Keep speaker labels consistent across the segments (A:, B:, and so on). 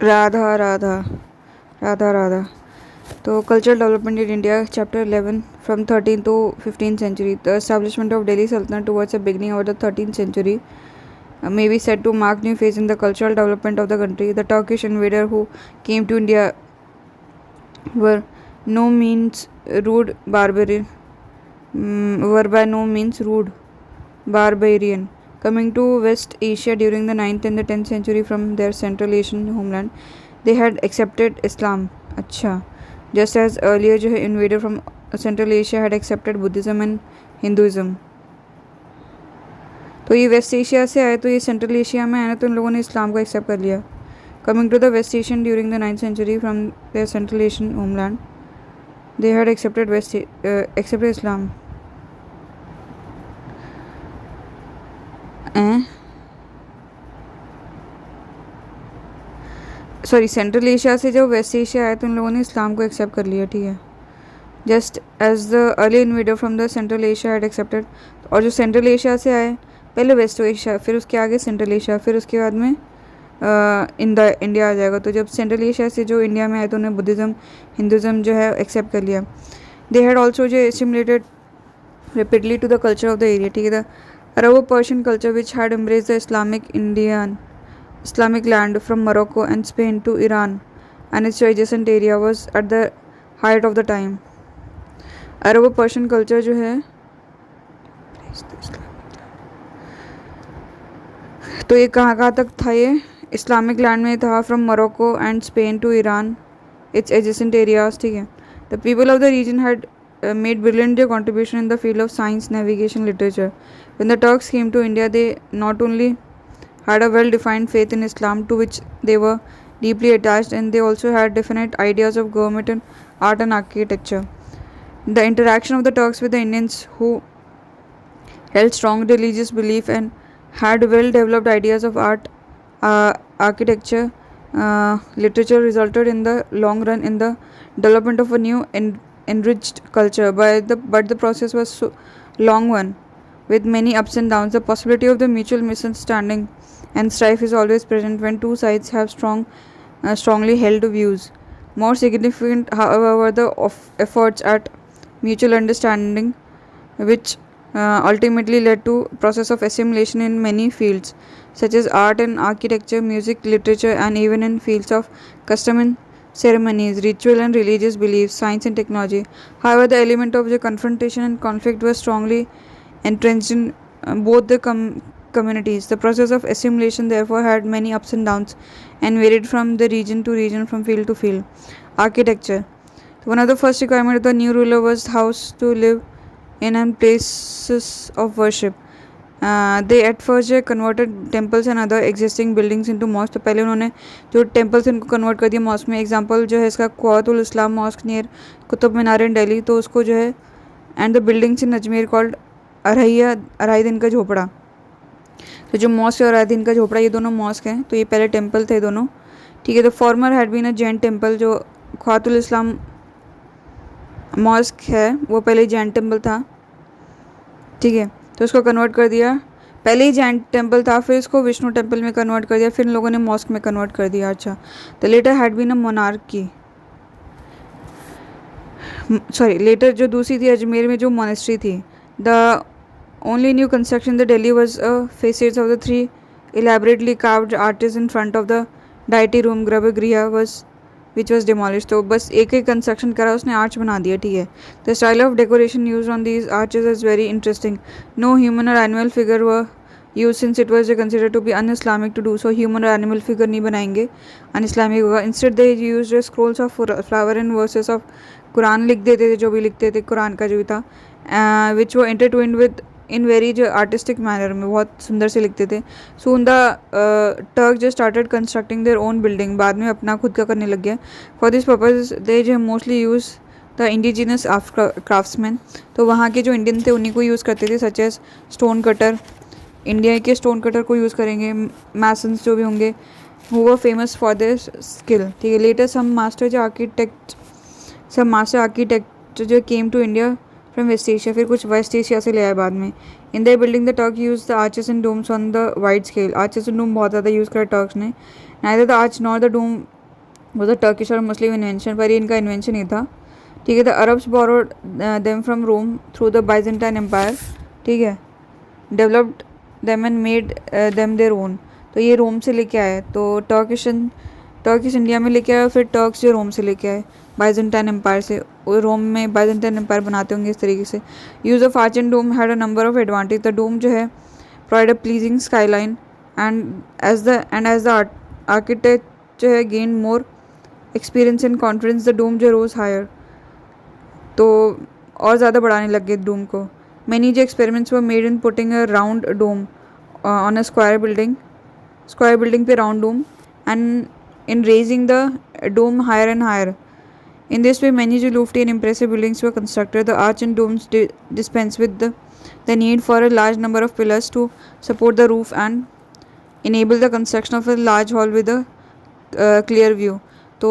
A: Radha Radha Radha Radha. So, cultural development in India, chapter 11, from 13th to 15th century. The establishment of Delhi Sultanate towards the beginning of the 13th century may be said to mark new phase in the cultural development of the country. The Turkish invader who came to India were no means rude barbarian, were by no means rude barbarian. Coming to West Asia during the 9th and the 10th century from their Central Asian homeland, they had accepted Islam. अच्छा, just as earlier जो है invader from Central Asia had accepted Buddhism and Hinduism. तो ये waste Asia से आए, तो ये central Asia में आए ना, तो इन लोगों ने इस्लाम को एक्सेप्ट कर लिया. Coming to the west Asian during the 9th century from their central Asian homeland, they had accepted Islam. Sorry, central Asia से जो वेस्ट एशिया आया तो उन लोगों ने इस्लाम को एक्सेप्ट कर लिया. ठीक है, just as the early invader from the central Asia had accepted. और जो सेंट्रल एशिया से आए, पहले वेस्ट एशिया, फिर उसके आगे सेंट्रल एशिया, फिर उसके बाद में इंडिया आ जाएगा. तो जब सेंट्रल एशिया से जो इंडिया में आए तो उन्हें बुद्धिज़्म हिंदुज़म जो है एक्सेप्ट कर लिया. दे हैड ऑल्सो जो assimilated rapidly to the culture of the area. ठीक है, the Arabo-Persian culture which had embraced the Islamic land from Morocco and Spain to Iran and its adjacent area was at the height of the time. Arabo-Persian culture जो है, तो ये कहाँ तक था? ये इस्लामिक लैंड में था, from Morocco and Spain to Iran, its adjacent areas. ठीक है, the people of the region had made brilliant contribution in the field of science, navigation, literature. When the Turks came to India, they not only had a well-defined faith in Islam to which they were deeply attached, and they also had definite ideas of government and art and architecture. The interaction of the Turks with the Indians who held strong religious belief and had well-developed ideas of art, architecture, literature resulted in the long run in the development of a new enriched culture. But the process was so long one, with many ups and downs. The possibility of the mutual misunderstanding and strife is always present when two sides have strongly held views. More significant, however, were the efforts at mutual understanding, which ultimately led to process of assimilation in many fields, such as art and architecture, music, literature, and even in fields of custom and ceremonies, ritual and religious beliefs, science and technology. However, the element of the confrontation and conflict was strongly entrenched in both the communities. The process of assimilation therefore had many ups and downs and varied from the region to region, from field to field. Architecture. One of the first requirements of the new ruler was house to live in and places of worship. They at first converted temples and other existing buildings into mosque. तो पहले उन्होंने जो temples इनको convert कर दिया mosque में. Example जो है इसका Quwwatul Islam mosque near Qutub Minar in Delhi, तो उसको जो है and the buildings in Ajmer called Arhai din ka Jhonpra. तो जो मॉस्क और अराई-दिन का झोपड़ा, ये दोनों मॉस्क हैं. तो ये पहले टेम्पल थे दोनों. ठीक है, तो former had been a Jain temple. जो क़ुव्वतुल इस्लाम मॉस्क है वो पहले जैन टेम्पल था. ठीक है, तो उसको कन्वर्ट कर दिया. पहले ही जैन टेम्पल था, फिर इसको विष्णु टेम्पल में कन्वर्ट कर दिया, फिर इन लोगों ने मॉस्क में कन्वर्ट कर दिया. अच्छा, तो latter had been a monarchy. Sorry, latter जो दूसरी थी अजमेर में जो मोनेस्ट्री थी, the only new construction the Delhi was a faces of the 3 elaborately carved arches in front of the deity room गर्भगृह was which was demolished. तो बस एक ही कंस्ट्रक्शन करा, उसने आर्च बना दिया. ठीक है, the style of decoration use on these arches is very interesting. No human और animal figure were use since it was considered to be un Islamic to do so. Human और animal figure नहीं बनाएंगे, un Islamic होगा. Instead they use scrolls of flower and verses of Quran लिख देते थे, जो भी लिखते थे कुरान का जो भी था, विच वो इंटरट्विन्ड विद इन वेरी जो आर्टिस्टिक मैनर में, बहुत सुंदर से लिखते थे. सून द टर्क जो started constructing their own building, बाद में अपना खुद का करने लग गया. फॉर दिस पर्पज दे जो mostly use the indigenous craftsman. तो वहाँ के जो इंडियन थे उन्हीं को यूज़ करते थे, such as stone cutter. India के स्टोन कटर को यूज़ करेंगे. मैसन्स जो भी होंगे who were famous for their skill. ठीक है, लेटर सम मास्टर आर्किटेक्ट जो came to India from west Asia, फिर कुछ वेस्ट एशिया से ले आए बाद में. In their building, the Turk used the arches and domes on the wide scale. Arches and dome बहुत ज़्यादा यूज़ करा टर्क्स ने. Neither the arch nor the dome was a Turkish or Muslim invention, पर ये इनका invention ही था, ठीक है। The Arabs borrowed them from Rome through the Byzantine empire, ठीक है, developed them and made them their own. तो ये रोम से लेके आए, तो टर्किश इंडिया में लेके आए, फिर टर्क्स जो रोम से लेके आए बाइजेंटाइन एम्पायर से, और रोम में बाइजेंटाइन एम्पायर बनाते होंगे इस तरीके से। Use of arch and dome had a number of advantage. The dome जो है provide a pleasing skyline and as the architect जो है gain more experience and confidence, the dome जो रोज हायर, तो और ज़्यादा बढ़ाने लग गए डोम को। मैनी जो experiments were made in putting a round dome on a square building पे round dome and in raising the dome higher and higher. In this way, many lofty and impressive buildings were constructed. The arch and domes dispense with the need for a large number of pillars to support the roof and enable the construction of a large hall with a clear view. तो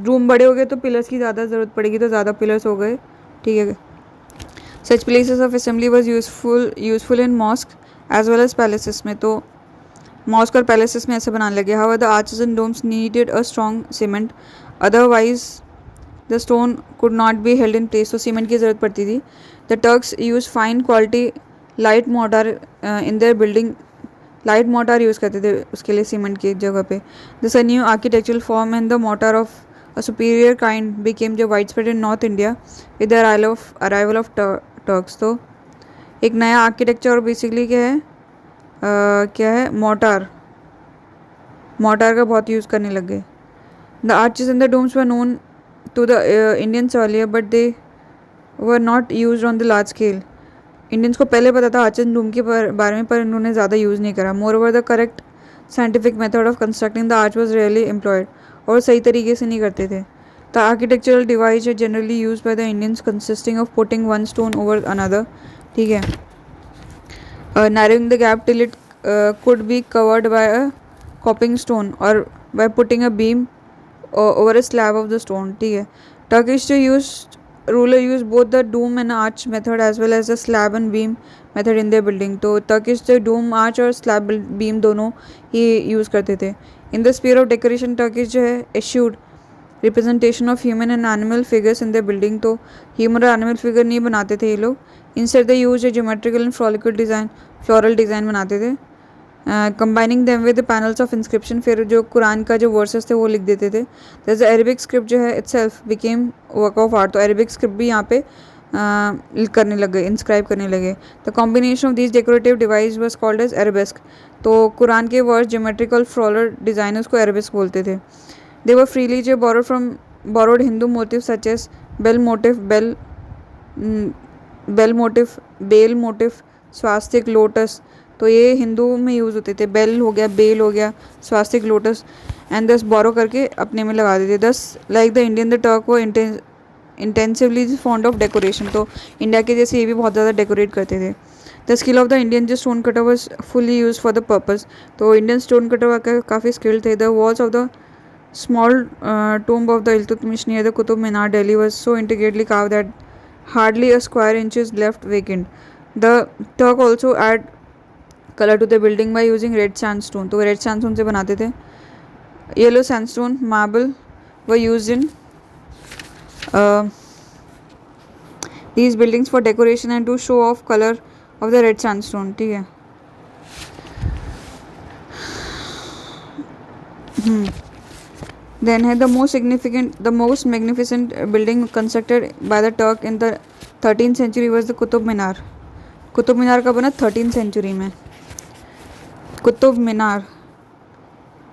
A: room बड़े हो गए तो pillars की ज़्यादा ज़रूरत पड़ेगी, तो ज़्यादा पिलर्स हो गए, ठीक है। Such places of assembly was useful in mosque as well as palaces में, तो मॉस्क और पैलेसेस में ऐसे बनाने लगे। However the arches and domes needed a strong cement, otherwise the stone could not be held in place, तो cement की ज़रूरत पड़ती थी। The Turks use fine quality light mortar in their building, light mortar use करते थे उसके लिए cement की जगह पे। This a new architectural form and the mortar of a superior kind became जो widespread in north India with the arrival of Turks. तो एक नया आर्किटेक्चर और बेसिकली क्या है मोर्टार का बहुत यूज़ करने लग गए। The arches and the domes were known to the Indians earlier, but they were not used on the large scale. Indians को पहले पता था आर्च एंड डोम के बारे में, पर इन्होंने ज़्यादा यूज़ नहीं करा। Moreover the correct scientific method of constructing the arch was really employed, और सही तरीके से नहीं करते थे। The architectural device generally use by the Indians consisting of putting one stone over another, ठीक है, narrowing the gap till it could be covered by a coping stone or by putting a beam over a slab of the stone, ठीक है। Turkish ruler used both the dome and arch method as well as the slab and beam method in their building। तो Turkish जो dome arch और slab beam दोनों ही use करते थे। In the sphere of decoration, Turkish जो है issued representation of human and animal figures in their building। तो human और animal figure नहीं बनाते थे ये लोग, instead they used a geometrical and floral design बनाते थे, combining them with panels of inscription. फिर जो कुरान का जो वर्सेस थे वो लिख देते थे। जैसे अरेबिक स्क्रिप्ट जो है itself became work of art, तो अरेबिक स्क्रिप्ट भी यहाँ पे करने लग गए, इंस्क्राइब करने लगे। The combination of this decorative device was called as arabesque. तो कुरान के वर्ड्स ज्योमेट्रिकल फ्लोरल डिजाइनर्स को अरेबिस्क बोलते थे। दे वर फ्रीली जो borrowed Hindu motif such as bell motif, swastika, lotus, तो ये हिंदू में यूज़ होते थे। बेल हो गया, बेल हो गया, स्वास्तिक, लोटस, एंड दस बोरो करके अपने में लगा देते। Thus like the Indian the Turk वो इंटेंसिवली फॉन्ड ऑफ डेकोरेशन, तो इंडिया के जैसे ये भी बहुत ज़्यादा डेकोरेट करते थे। The skill of the Indian जो stone cutter was fully use for the purpose, तो इंडियन स्टोन कटर काफ़ी स्किल्ड थे। The walls of the small tomb of the Iltutmish near the Qutub Minar Delhi was so intricately carved that hardly a square inch is left vacant. The Turk also add colour to the building by using red sandstone, तो red sandstone से बनाते थे। Yellow sandstone, marble were used in these buildings for decoration and to show off color of the red sandstone, ठीक है। Then है the most magnificent building constructed by the Turk in the 13th century was the Qutub Minar. Qutub Minar का बना 13th century में। कुतुब मीनार,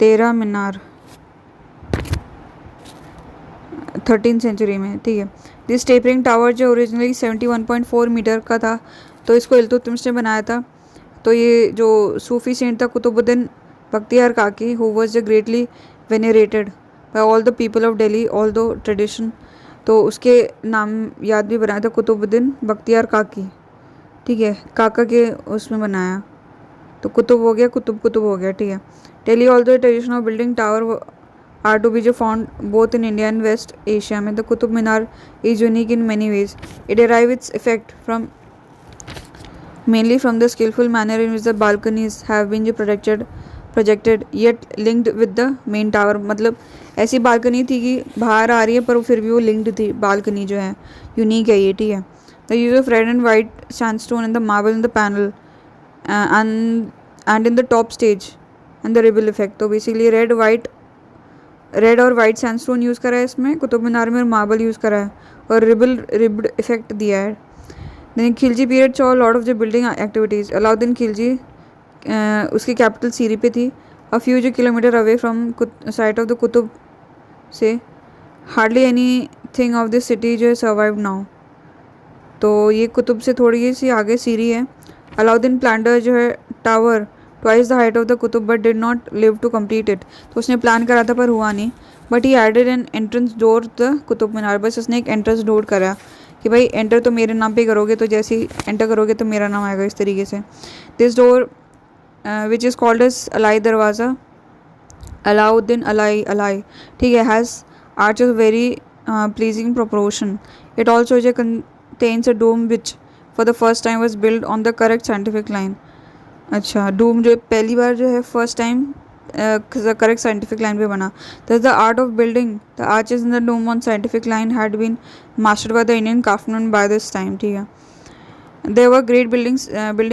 A: 13 मीनार 13th century में, ठीक है। This tapering tower जो ओरिजिनली 71.4 मीटर का था, तो इसको इल्तुतमिश ने बनाया था। तो ये जो सूफी सेंट था Qutubuddin Bakhtiyar Kaki, who was greatly venerated by all the people of Delhi although tradition, तो उसके नाम याद भी बनाया था कुतुबुद्दीन बख्तियार काकी, ठीक है, काका के उसमें बनाया। तो कुतुब हो गया, कुतुब हो गया, ठीक है। Delhi all the tradition of building tower are to be जो found both in India and West Asia में। The Qutub Minar is unique in many ways. It derive its effect from mainly from the skillful manner in which the balconies have been projected projected yet linked with the main tower, मतलब ऐसी balcony थी कि बाहर आ रही है पर फिर भी वो लिंक्ड थी, बालकनी जो है यूनिक है ये, ठीक है। The use of red and white sandstone in the marble in the panel and in the top stage and the rebel effect, तो बेसिकली रेड और वाइट सैंडस्टोन यूज़ करा है इसमें कुतुब मीनार में, और मार्बल यूज़ करा है और रिब्ड इफेक्ट दिया है। Then Khilji period saw lot of the building activities. Alauddin Khilji उसकी कैपिटल सीरी पे थी, अ फ्यू जो kilometer away from site of the Qutub से, hardly anything of this city जो है सर्वाइव नाउ, तो ये कुतुब से थोड़ी सी आगे सीरी है। अलाउद्दीन प्लान्ड जो है tower twice the height of the Qutub but did not live to complete it, तो उसने प्लान करा था पर हुआ नहीं। But he added an entrance door the Qutub Minar, बस उसने एक एंट्रेंस डोर करा कि भाई एंटर तो मेरे नाम पे करोगे, तो जैसे ही एंटर करोगे तो मेरा नाम आएगा, इस तरीके से। This door which is called as Alai Darwaza, Alauddin Alai, ठीक है, has arch of very pleasing proportion. It also जो contains a dome which for the first time was built on the correct scientific line। अच्छा, डूम जो पहली बार जो है first time correct scientific line पे बना। Thus the art of building the arches in the dome on scientific line had been mastered by the Indian craftsman by this time, ठीक है। There were great building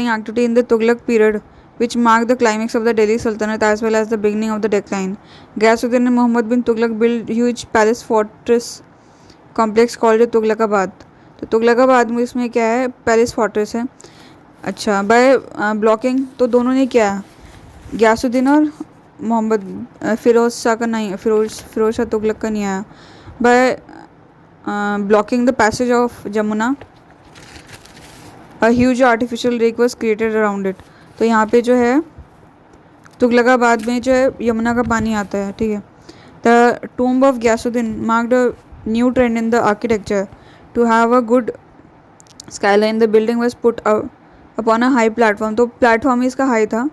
A: activity in the Tughlaq period which marked the climax of the Delhi Sultanate as well as the beginning of the decline। Ghiyasuddin and Muhammad bin Tughlaq built huge palace fortress complex called Tughlaqabad. तो तुगलकाबाद में इसमें क्या है, palace fortress है। अच्छा, by blocking, तो दोनों ने क्या, गयासुद्दीन और मोहम्मद, फिरोज शाह का नहीं, फिरोज शाह तुगलक का नहीं आया। By blocking the passage of Jamuna, a huge artificial lake was created around it. तो यहाँ पे जो है तुगलकाबाद में जो है यमुना का पानी आता है, ठीक है। The tomb of Ghiyasuddin marked a new trend in the architecture to have a good skyline. The building was put upon a high platform, तो प्लेटफॉर्म ही इसका हाई था।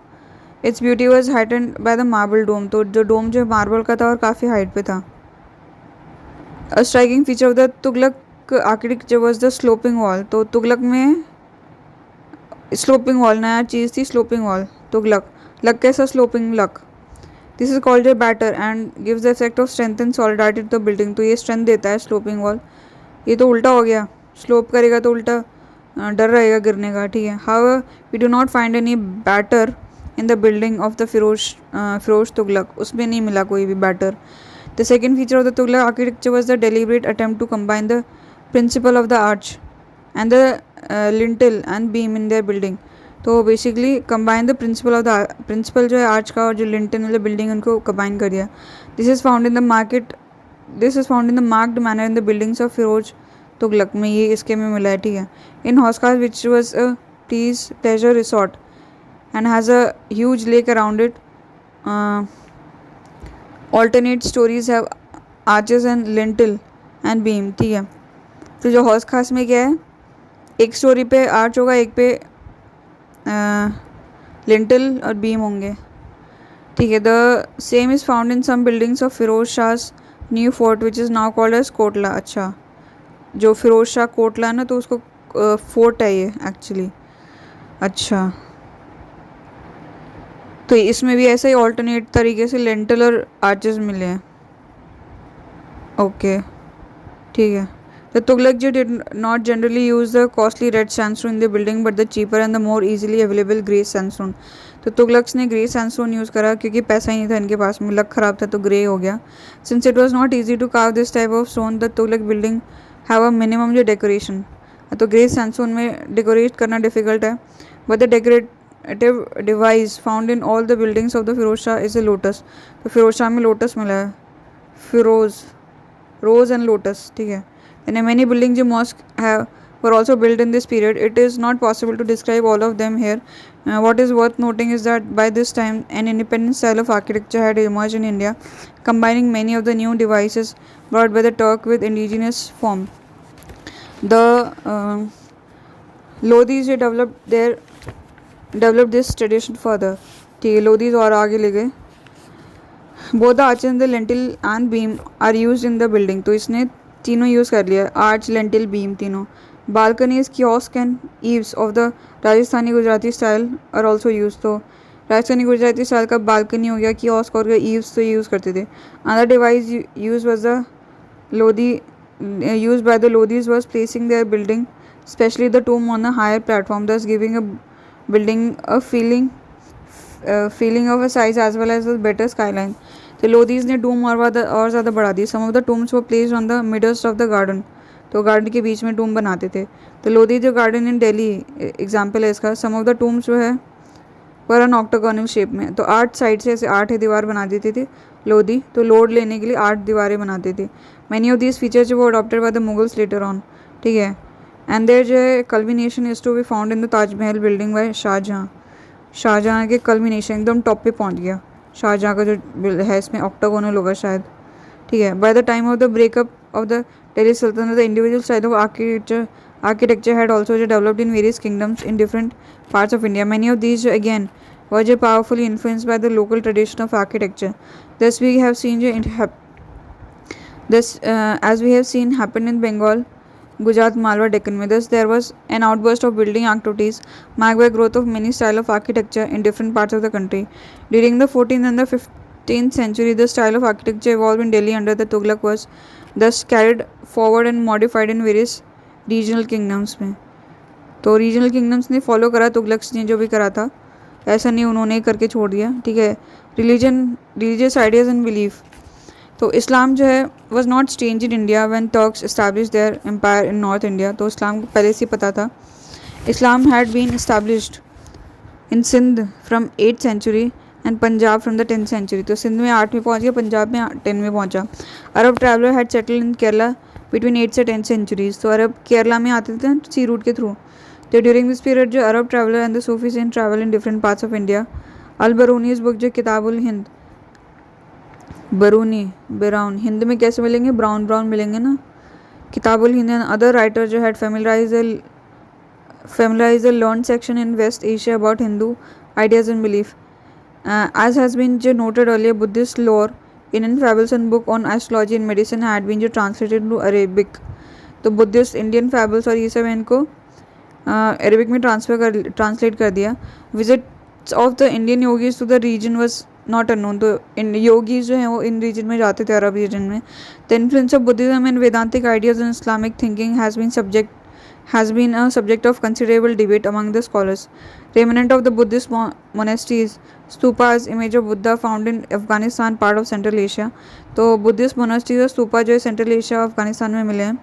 A: Its beauty was heightened by the marble dome, तो जो डोम जो marble का था और काफ़ी हाइट पे था। A striking feature of the Tughlaq architecture was the sloping wall, तो तुगलक में स्लोपिंग वॉल नया चीज़ थी, स्लोपिंग वॉल। तुगलक लक कैसा, sloping look. This is called a batter and gives the effect of strength and solidity to the building, तो ये strength देता है स्लोपिंग वॉल। ये तो उल्टा हो गया, स्लोप करेगा तो उल्टा डर रहेगा गिरने का, ठीक है। How we do not find any batter in the building of the Firoz Tughlaq, उसमें नहीं मिला कोई भी batter. The second feature of the Tughlaq architecture was the deliberate attempt to combine the principle of the arch and the lintel and beam in their building, तो basically combine the principle of the principle जो है arch का और जो lintel मतलब building उनको combine कर दिया। This is found in the marked manner in the buildings of Firoz Tughlaq में, ये इसके में मिला है, ठीक है। इन हौसखास which was a pleasure resort and has a huge lake around it, alternate stories have arches and lintel and beam, ठीक है। तो जो हौस खास में क्या है, एक स्टोरी पे आर्च होगा, एक पे लिंटल और बीम होंगे, ठीक है। The same is found in some buildings of Firoz शाह's new fort which is now called as Kotla. अच्छा, जो फिरोज शाह कोटला है ना, तो उसको फोर्ट है ये एक्चुअली। अच्छा, तो इसमें भी ऐसे ही ऑल्टरनेट तरीके से लेंटल और आर्चेस मिले हैं, ओके, ठीक है। The Tughlaq did not generally use the costly red sandstone in the building but the cheaper and the more easily available grey sandstone. तो तुगलक्स ने ग्रे सैंडस्टोन यूज़ करा क्योंकि पैसा ही नहीं था इनके पास में, लक ख़राब था तो ग्रे हो गया। Since it was not easy to carve this type of stone the Tughlaq building have a minimum जो डेकोरेशन, तो ग्रे सैंडस्टोन में डेकोरेट करना डिफिकल्ट है। But the decorative device found in all the buildings of the Firoz Shah is a lotus, तो फिरोज शाह में lotus मिला है, रोज and lotus, ठीक है। And many buildings in mosque were also built in this period. It is not possible to describe all of them here. What is worth noting is that by this time, an independent style of architecture had emerged in India, combining many of the new devices brought by the Turk with indigenous form. The Lodhis developed this tradition further. ठीक है, लोधीज और आगे ले गए। Both the arches and the lintel and beam are used in the building. तो इसने तीनों use कर लिया, आर्च लेंटिल बीम तीनों। Balconies kiosk and eaves of the Rajasthani Gujarati style are also use, तो राजस्थानी गुजराती स्टाइल का बालकनी हो गया, कियोस्क और ईव्स तो यूज़ करते थे। Another device use was the Lodi used by the Lodhis was placing their building, especially the tomb, on a higher platform, thus giving a building a feeling of a size as well as a better skyline. तो लोधीज ने डूम और ज़्यादा बढ़ा दी। सम of the tombs वो placed on the midst of the garden, तो garden के बीच में टूम बनाते थे। तो लोधी जो गार्डन इन दिल्ली एग्जाम्पल है इसका। सम ऑफ द टूम्स जो है पर एन ऑक्टागोनल शेप में, तो 8 साइड से ऐसे 8 दीवार बना देती थी लोधी, तो लोड लेने के लिए 8 दीवारें बनाते थे। मैनी ऑफ दीज फीचर्स वो adopted by the Mughals later on, ठीक है। एंड देयर जो है combination is to be found in the Taj Mahal building by Shah Jahan. Shah Jahan के कल्बिनेशन एकदम टॉप पे पहुँच गया शाहजहाँ का जो है, इसमें ऑक्टागोनल होगा शायद, ठीक है। By the time of the breakup of the Delhi Sultanate the individual style of architecture had also developed in various kingdoms in different parts of India. Many of these again were powerfully influenced by the local tradition of architecture. Thus we have seen as we have seen happen in Bengal, Gujarat, Malwa, Deccan. Thus there was an outburst of building activities marked by growth of many style of architecture in different parts of the country. During the 14th and the 15th century, the style of architecture evolved in Delhi under the Tughlaq was thus carried forward and modified in various regional kingdoms में। तो regional kingdoms ने follow करा तुगलक्स ने जो भी करा था, ऐसा नहीं उन्होंने करके छोड़ दिया, ठीक है। रिलीजियस आइडियाज़ एंड बिलीफ, तो इस्लाम जो है was not strange in India when Turks establish their empire in north India. तो इस्लाम को पहले से पता था। Islam had been established in Sindh from 8th century and Punjab from the 10th century. तो सिंध में 8 में पहुँच गया, पंजाब में 10 में पहुँचा। Arab traveller had settle in Kerala between 8 से 10 सेंचुरीज। तो अरब केरला में आते थे सी रूट के थ्रू। तो ड्यूरिंग दिस पीरियड जो Arab traveller and the Sufis in travel in different parts of India. Al Biruni's book जो किताबुल हिंद, बरूनी ब्राउन, हिंद में कैसे मिलेंगे, ब्राउन ब्राउन मिलेंगे ना। Kitabul Hind and other writer जो had familiarise the learn section in West Asia about Hindu ideas and belief. As has been जो noted earlier, Buddhist lore Indian fables and book on astrology and medicine had been जो translated into Arabic। तो Buddhist Indian fables और ये सब इनको Arabic में translate कर दिया। Visits of the Indian yogis to the region was not unknown. तो इन योगीज जो हैं वो इन रीजन में जाते थे, अरब रीजन में। The influence of Buddhism and वेदांतिक ideas in Islamic thinking has been a subject of considerable debate among the scholars. Remnant of the Buddhist monasteries, stupas, image of Buddha found in Afghanistan, part of Central Asia। तो Buddhist monasteries और स्तूपा जो है central Asia Afghanistan में मिले हैं,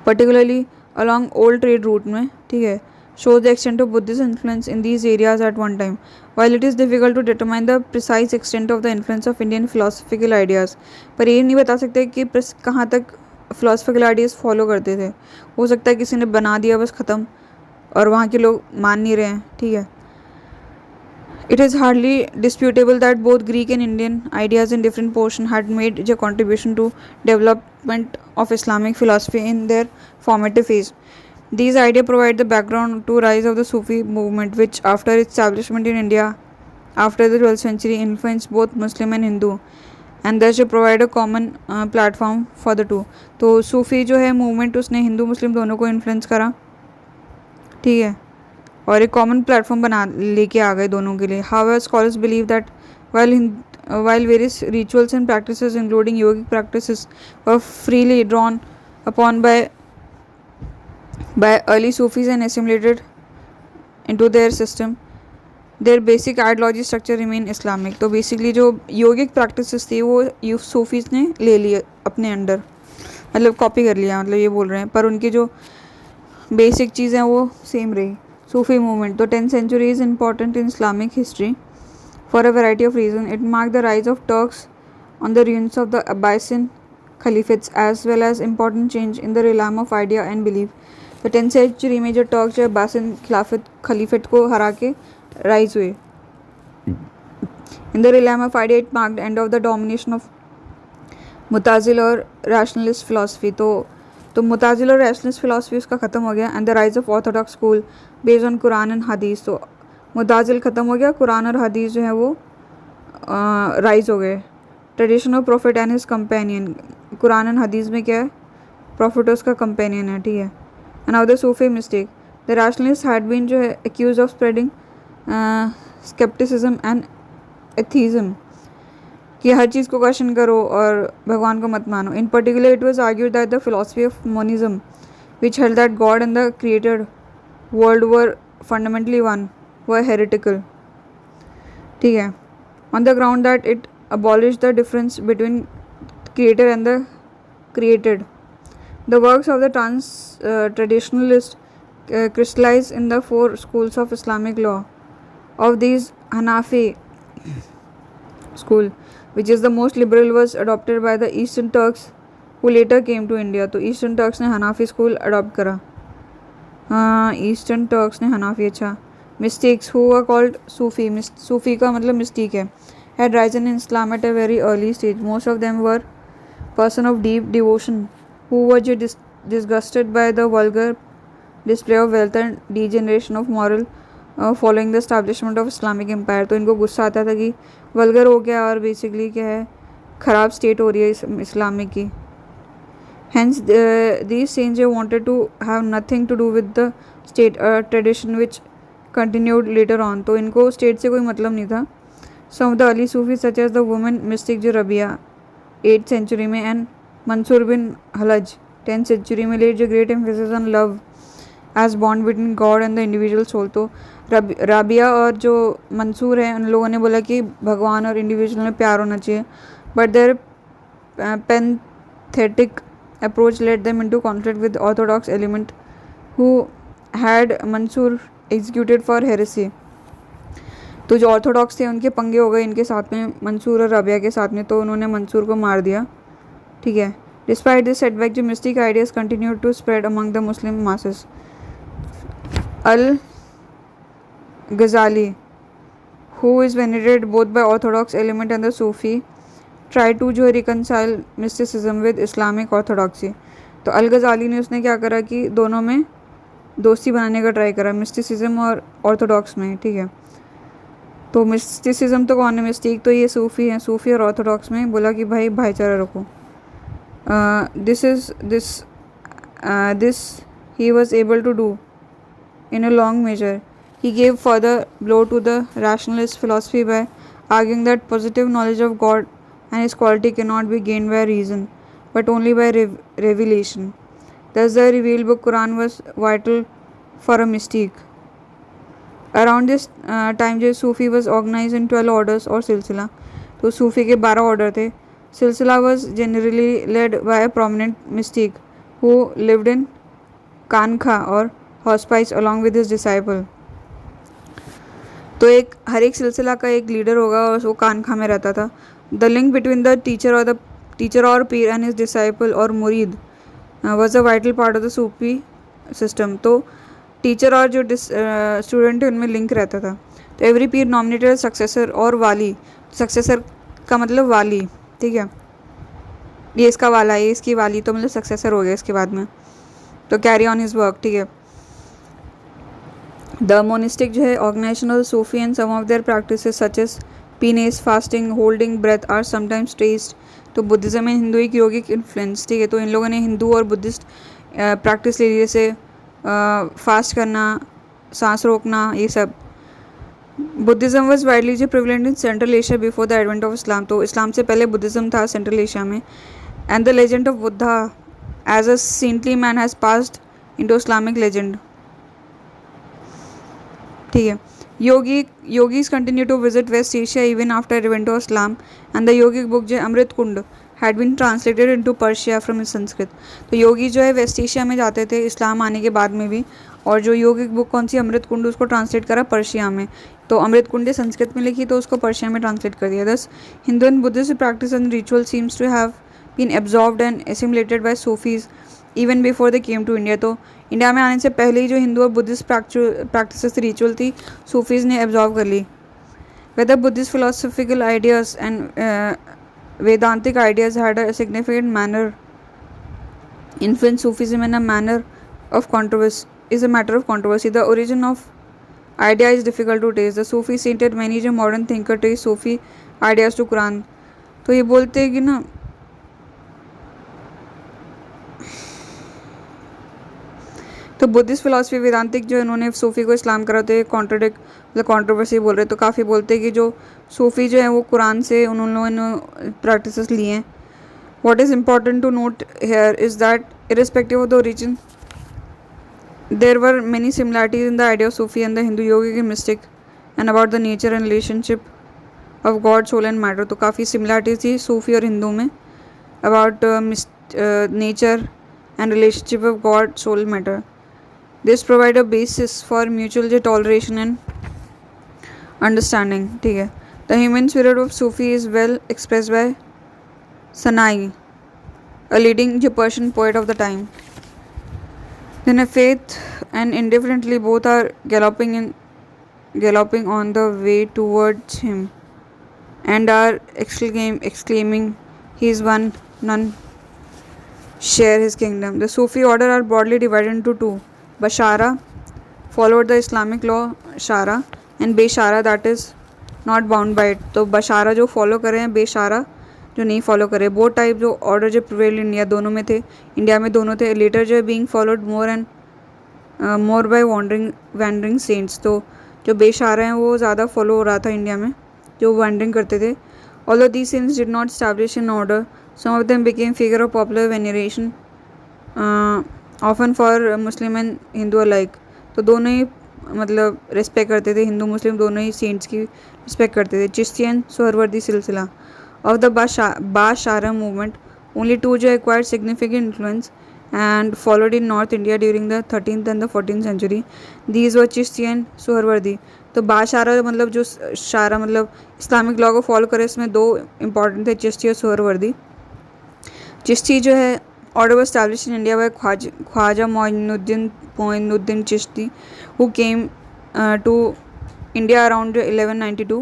A: particularly along old trade route में, ठीक है। shows the extent of Buddhist influence in these areas at one time. While it is difficult to determine the precise extent of the influence of Indian philosophical ideas, पर ये नहीं बता सकते कि कहाँ तक philosophical ideas फॉलो करते थे। हो सकता है किसी ने बना दिया बस ख़त्म और वहाँ के लोग मान नहीं रहे हैं, ठीक है। It is hardly disputable that both Greek and Indian ideas in different portions had made a contribution to development of Islamic philosophy in their formative phase. These ideas provide the background to rise of the Sufi movement, which after its establishment in India after the 12th century influenced both Muslim and Hindu, and thus provide a common platform for the two। तो सूफ़ी जो है movement उसने हिंदू मुस्लिम दोनों को influence करा, ठीक है, और एक कॉमन प्लेटफॉर्म बना लेके आ गए दोनों के लिए। However, scholars believe that while various rituals and practices including yogic practices were freely drawn upon by early Sufis and assimilated into their system, their basic ideology structure remain Islamic। तो basically जो योगिक practices थी वो Sufis ने ले लिए अपने under, मतलब copy कर लिया, मतलब ये बोल रहे हैं, पर उनकी जो बेसिक चीज़ें वो सेम रही। सूफी मूवमेंट, तो 10th century is important in Islamic history for a variety of reasons. It marked the rise of Turks on the ruins of the Abbasid Caliphates as well as important change in the realm of idea and belief। तो 10th century में जो Turk जो Abbasid caliphate को हरा के rise हुए। In the realm of idea it marked end of the domination of मुताजिल और rationalist philosophy. तो मुताजिल और रैशनलिस्ट फिलासफी उसका ख़त्म हो गया। And the rise of Orthodox school based on Quran and हदीस। तो मुताजिल ख़त्म हो गया, कुरान और हदीस जो है वो राइज हो गए। Tradition of profit and his companion, Quran and हदीस में क्या है, प्रॉफिट उसका कंपेनियन है, ठीक है। And now the Sufi mistake, the rationalist had been जो है accuse of spreading skepticism and atheism, कि हर चीज़ को क्वेश्चन करो और भगवान को मत मानो. In particular, it was argued that the philosophy of monism, which held that God and the created world were fundamentally one, were heretical. ठीक है, on the ground that it abolished the difference between creator and the created. The works of the traditionalists crystallized in the four schools of Islamic law. Of these, Hanafi school, which is the most liberal, was adopted by the Eastern Turks who later came to India. तो Eastern Turks ने Hanafi school adopt करा. हाँ, Eastern Turks ने Hanafi. अच्छा. Mystics who were called Sufi. Sufi का मतलब mystic है. Had risen in Islam at a very early stage. Most of them were person of deep devotion who were disgusted by the vulgar display of wealth and degeneration of moral following the establishment of Islamic Empire. तो इनको गुस्सा आता था कि vulgar हो गया और basically क्या है, ख़राब स्टेट हो रही है इस्लामिक की. Hence, these saints wanted to have nothing to do with the state, a tradition which continued later on. तो इनको स्टेट से कोई मतलब नहीं था. Some of the early Sufis such as the woman mystic जो रबिया 8th century में and Mansur bin Halaj 10th century में laid a great emphasis on love as bond between God and the individual soul. तो राबिया और जो मंसूर है उन लोगों ने बोला कि भगवान और इंडिविजुअल में प्यार होना चाहिए. But their pantheistic approach led them into conflict with orthodox element who had Mansur executed for heresy. तो जो ऑर्थोडॉक्स थे उनके पंगे हो गए इनके साथ में, मंसूर और रबिया के साथ में, तो उन्होंने मंसूर को मार दिया. ठीक है. डिस्पाइट दिस सेटबैक जो mystic ideas continue to spread among the Muslim masses. Al Ghazali who is venerated both by orthodox element and the Sufi try to जो reconcile mysticism with Islamic orthodoxy. तो अल गजाली ने उसने क्या करा कि दोनों में दोस्ती बनाने का ट्राई करा, मिस्टिसिज्म और ऑर्थोडॉक्स में. ठीक है. तो मिस्टिसिज्म तो कौन है, मिस्टिक तो ये सूफ़ी हैं, सूफ़ी और ऑर्थोडॉक्स में बोला कि भाई भाईचारा रखो. This he was able to do in a long measure. He gave further blow to the rationalist philosophy by arguing that positive knowledge of God and His quality cannot be gained by reason, but only by revelation. Thus, the revealed book Quran was vital for a mystique. Around this time, जो सूफ़ी was organized in 12 orders और सिलसिला. तो सूफ़ी के 12 order थे. सिलसिला was generally led by a prominent mystic who lived in कानखा और hospice along with his disciple. तो हर एक सिलसिला का एक लीडर होगा और वो कानखा में रहता था. The link between the teacher और पीर एंड हिज डिसाइपल और मुरीद was a vital part of the Sufi system. तो टीचर और जो स्टूडेंट है उनमें लिंक रहता था. तो एवरी पीर नॉमिनेटेड सक्सेसर और वाली. सक्सेसर का मतलब वाली. ठीक है. ये इसका वाला है, ये इसकी वाली, तो मतलब सक्सेसर हो गया इसके बाद में. तो कैरी ऑन हिज वर्क. ठीक है. द मोनिस्टिक जो है organisation of Sufi and some of their practices such as penance, fasting, holding breath are sometimes traced to Buddhism and Hinduic yogic influence. ठीक है. तो इन लोगों ने हिंदू और बुद्धिस्ट प्रैक्टिस ले ली, जैसे फास्ट करना, सांस रोकना, ये सब. बुद्धिज़्म वॉज वाइडली जो prevalent in Central Asia before the advent of Islam. तो इस्लाम से पहले बुद्धिज़्म था सेंट्रल एशिया में. And the legend of Buddha as a saintly man has passed into Islamic legend. ठीक है. Yogis continue to visit West Asia even after advent of Islam and the yogic book जो Amrit Kund had been translated into Persia from Sanskrit. तो योगी जो है waste Asia में जाते थे इस्लाम आने के बाद में भी, और जो योगिक बुक कौन सी अमृत कुंड उसको ट्रांसलेट करा पर्शिया में. तो अमृत कुंड संस्कृत में लिखी तो उसको पर्शिया में ट्रांसलेट कर दिया. Thus Hindu and Buddhist practice and ritual seems to have been absorbed and assimilated by Sufis even before they came to India. तो इंडिया में आने से पहले ही जो हिंदू और बुद्धिस्ट प्रैक्टिसेस रिचुअल थी सूफीज़ ने एब्जॉर्व कर ली. Whether Buddhist philosophical ideas and Vedantic ideas had a significant manner influence Sufism in a manner of controversy is a matter of controversy. The origin of idea is difficult to trace. The Sufis cited many जो modern thinker trace Sufi ideas to Quran. तो ये बोलते हैं कि ना तो Buddhist philosophy वेदांतिक जो इन्होंने सूफ़ी को इस्लाम कराते हैं मतलब कॉन्ट्रोवर्सी बोल रहे, तो काफ़ी बोलते हैं कि जो सूफ़ी जो है वो कुरान से उन लोगों ने प्रैक्टिसेस लिए हैं. What is important to note here is that irrespective of the origin, there were many similarities in the idea of Sufi and the Hindu yogic mystic and about the nature and relationship of God, soul and matter. तो काफ़ी similarities थी सूफी और हिंदू में about nature and relationship of God, soul, matter. This provide a basis for mutual toleration and understanding. ठीक है. The human spirit of Sufi is well expressed by Sanai, a leading Persian poet of the time. Then a faith and indifferently both are galloping on the way towards him and are exclaiming, he is one, none share his kingdom. The Sufi order are broadly divided into two. Bashara followed the Islamic law Shara and Beshara, that is not bound by it. तो बशारा जो follow कर रहे हैं, बेशारा जो नहीं follow करे. Both type जो order जो प्रिवेल इंडिया दोनों में थे, इंडिया में दोनों थे. लेटर जो है being followed more by wandering saints. तो जो बेशारा हैं वो ज़्यादा फॉलो हो रहा था इंडिया में, जो वैंडरिंग करते थे. Although these saints did not establish an order, some of them became figure of popular veneration often for Muslim and Hindu alike. तो दोनों ही मतलब रिस्पेक्ट करते थे, हिंदू मुस्लिम दोनों ही सेंट्स की रिस्पेक्ट करते थे. चिश्तियन सोहरवर्दी सिलसिला of the Bashara movement, only two जो acquired significant influence and followed in North India during the 13th and the 14th century. These were Chishti and Suharwardi. तो बाशारा मतलब जो शारा मतलब इस्लामिक लॉ को फॉलो करे, इसमें दो इंपॉर्टेंट थे, चिश्ती और सुहरवर्दी. चिश्ती जो है order was established in India by Khwaja Moinuddin Chishti, who came to India around 1192.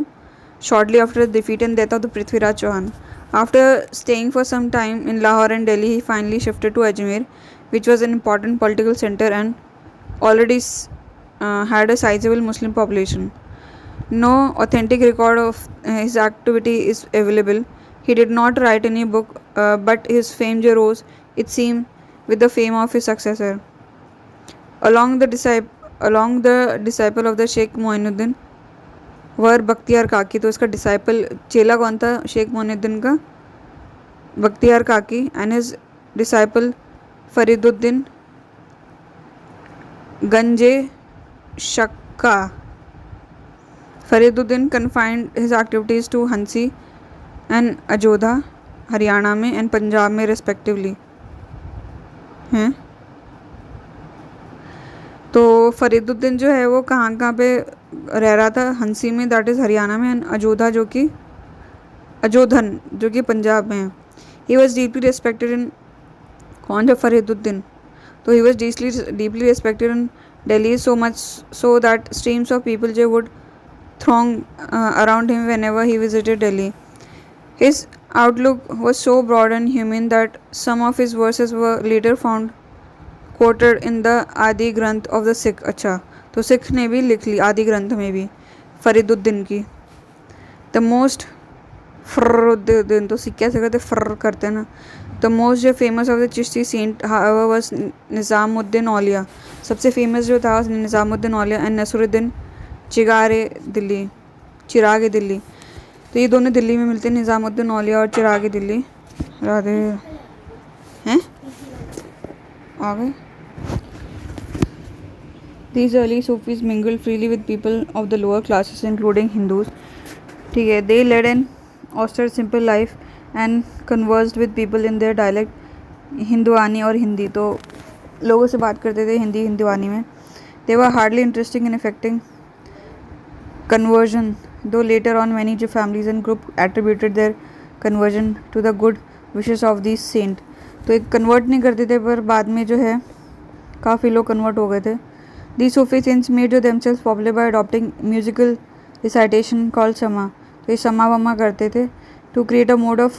A: Shortly after the defeat and death of the Prithviraj Chauhan. After staying for some time in Lahore and Delhi, he finally shifted to Ajmer, which was an important political center and already had a sizable Muslim population. No authentic record of his activity is available. He did not write any book, but his fame rose, it seemed, with the fame of his successor. Along the disciple of the Sheikh Moinuddin वर बख्तियार काकी. तो इसका disciple चेला कौन था शेख मोइनुद्दीन का? बख्तियार काकी. And his disciple Fariduddin Ganje Shakar. Fariduddin confined his activities to Hansi and Ajodhan Haryana में and Punjab में रिस्पेक्टिवली हैं. तो फरीदुद्दीन जो है वो कहाँ पे रह रहा था? हंसी में, दैट इज़ हरियाणा में, एंड अजोधा अजोधन जो कि पंजाब में है. He was deeply respected in, कौन जो फरीदुद्दीन, तो he was deeply respected in Delhi, so much so that streams of people जो would throng around him whenever he visited Delhi. His outlook was so broad and humane that some of his verses were later found quoted in the आदि ग्रंथ of the Sikh. अच्छा, तो सिख ने भी लिख ली आदि ग्रंथ में भी फरीदुद्दीन की. द मोस्ट फरुद्दीन, तो सिख कैसे करते, फर करते हैं ना. द मोस्ट जो famous of the Chishti saint was Nizamuddin Auliya. सबसे फेमस जो था निज़ामुद्दीन औलिया एंड नसरुद्दीन चिराग दिल्ली. तो ये दोनों दिल्ली में मिलते हैं, निज़ामुद्दीन औलिया और चिराग दिल्ली. राधे हैं आ गए. These early Sufis mingled freely with people of the lower classes, including Hindus. ठीक है, they led an austere, simple life and conversed with people in their dialect, हिंदुआनी और हिंदी. तो लोगों से बात करते थे हिंदुआनी में. They were hardly interesting in effecting conversion, though later on many families and groups attributed their conversion to the good wishes of these saint. तो एक कन्वर्ट नहीं करते थे, पर बाद में जो है काफ़ी लोग कन्वर्ट हो गए थे. These Sufi saints made themselves popular by adopting musical recitation called sama. तो ये समा वमा करते थे to create a mode of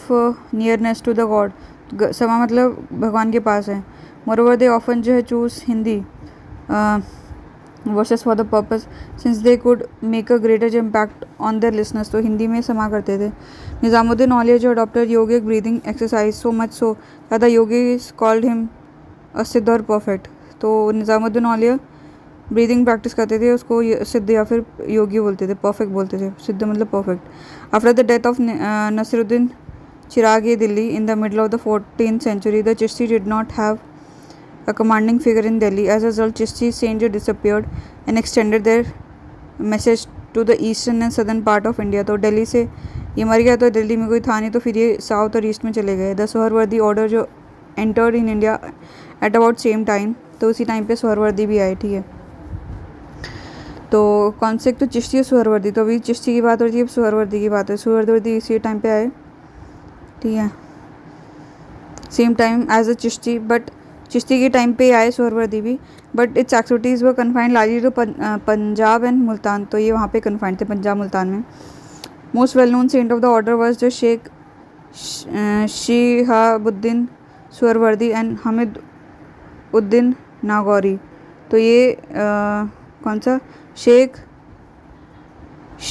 A: nearness to the God. समा मतलब भगवान के पास है. Moreover, they often जो है choose Hindi verses for the purpose, since they could make a greater impact on their listeners. तो हिंदी में समा करते थे. निज़ामुद्दीन औलिया जो adopted yogic breathing exercise so much so that the yogis called him a सिद्ध और perfect. तो निज़ामुद्दीन औलिया ब्रीदिंग प्रैक्टिस करते थे, उसको सिद्ध या फिर योगी बोलते थे, परफेक्ट बोलते थे, सिद्ध मतलब perfect. After the death of Nasiruddin Chirag Delhi in the middle of the 14th century, the Chishti did not have a commanding figure in Delhi. As a result, Chishti saints disappeared and extended their message to the eastern and southern part of India. तो दिल्ली से ये मर गया तो दिल्ली में कोई था नहीं, तो फिर ये साउथ और ईस्ट में चले गए। द सोहरवर्दी ऑर्डर जो entered in India at about same time, तो उसी टाइम पे सोहरवर्दी भी आए, ठीक है। तो कौन से, तो चिश्ती और सोहरवर्दी, तो अभी चिश्ती की बात हो रही है, अब सोहरवर्दी की बात है। सोहरवर्दी इसी टाइम पे आए, ठीक है, same time as a Chishti, but Chishti के टाइम पे आए सोहरवर्दी भी, but its activities were confined largely to Punjab and Multan, तो ये वहाँ पे कन्फाइंड थे पंजाब मुल्तान में। Most well known saint of the order was the Shaikh Shihabuddin Suhrawardi and Hamiduddin Nagauri. तो ये कौन सा, शेख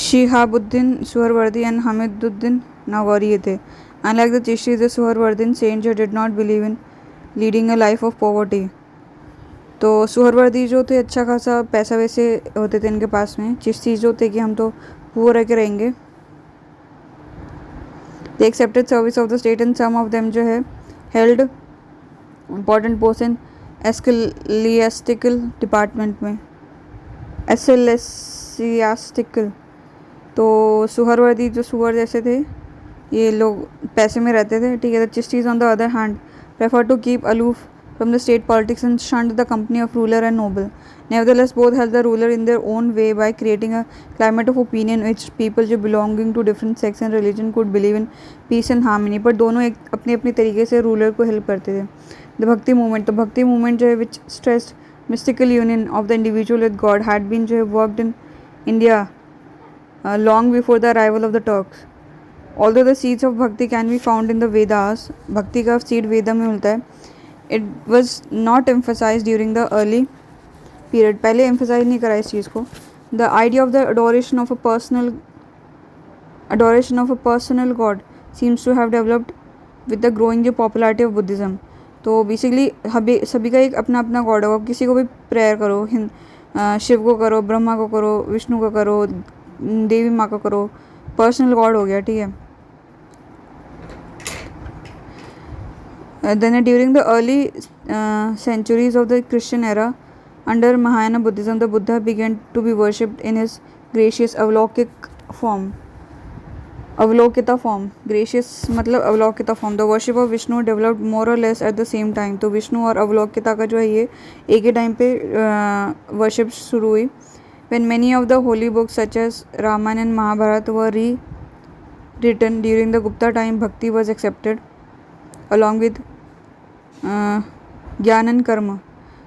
A: शिहाबुद्दीन सोहरवर्दी एंड हामिदुद्दीन नागौरी ये थे। Unlike the Chishti, the Suhrawardi Saint जो did not believe in leading a life of poverty. तो सोहरवर्दी जो थे अच्छा खासा पैसा वैसे होते थे इनके पास में, चिश्ती जो थे कि हम तो पुअर रह के रहेंगे। They accepted service of the state and some of them जो है held important post in ecclesiastical department में, एसएलएसियास्टिकल। तो सुहरवर्दी जो सुअर जैसे थे, ये लोग पैसे में रहते थे, ठीक है। The Chishtis on the other hand prefer to keep aloof from the state politics and shunned the company of ruler and noble. Nevertheless, both helped the ruler in their own way by creating a climate of opinion which people जो belonging to different sects and religion could believe in peace and harmony. पर दोनों एक अपने अपने तरीके से ruler को help करते थे। द भक्ति मूवमेंट, तो भक्ति मूवमेंट जो है विच stressed mystical union of the individual with God had been जो है worked in India long before the arrival of the Turks. Although the seeds of bhakti can be found in the Vedas, भक्ति का seed वेदा में मिलता है, it was not emphasized during the early period, पहले emphasize नहीं करा इस चीज़ को। The idea of the adoration of a personal God seems to have developed with the growing जो popularity of Buddhism. तो बेसिकली सभी का एक अपना अपना गॉड होगा, किसी को भी प्रेयर करो, शिव को करो, ब्रह्मा को करो, विष्णु को करो, देवी माँ को करो, पर्सनल गॉड हो गया, ठीक है। Then during the early centuries of the Christian era, under Mahayana Buddhism, the Buddha began to be worshipped in his gracious अवलौकिता form. Gracious मतलब अवलौकिता form. The worship of Vishnu developed more or less at the same time. तो विष्णु और अवलौकिता का जो है ये एक ही time पे worship शुरू हुई. When many of the holy books such as Ramayana and Mahabharata were rewritten during the Gupta time, Bhakti was accepted along with ज्ञान एंड कर्म।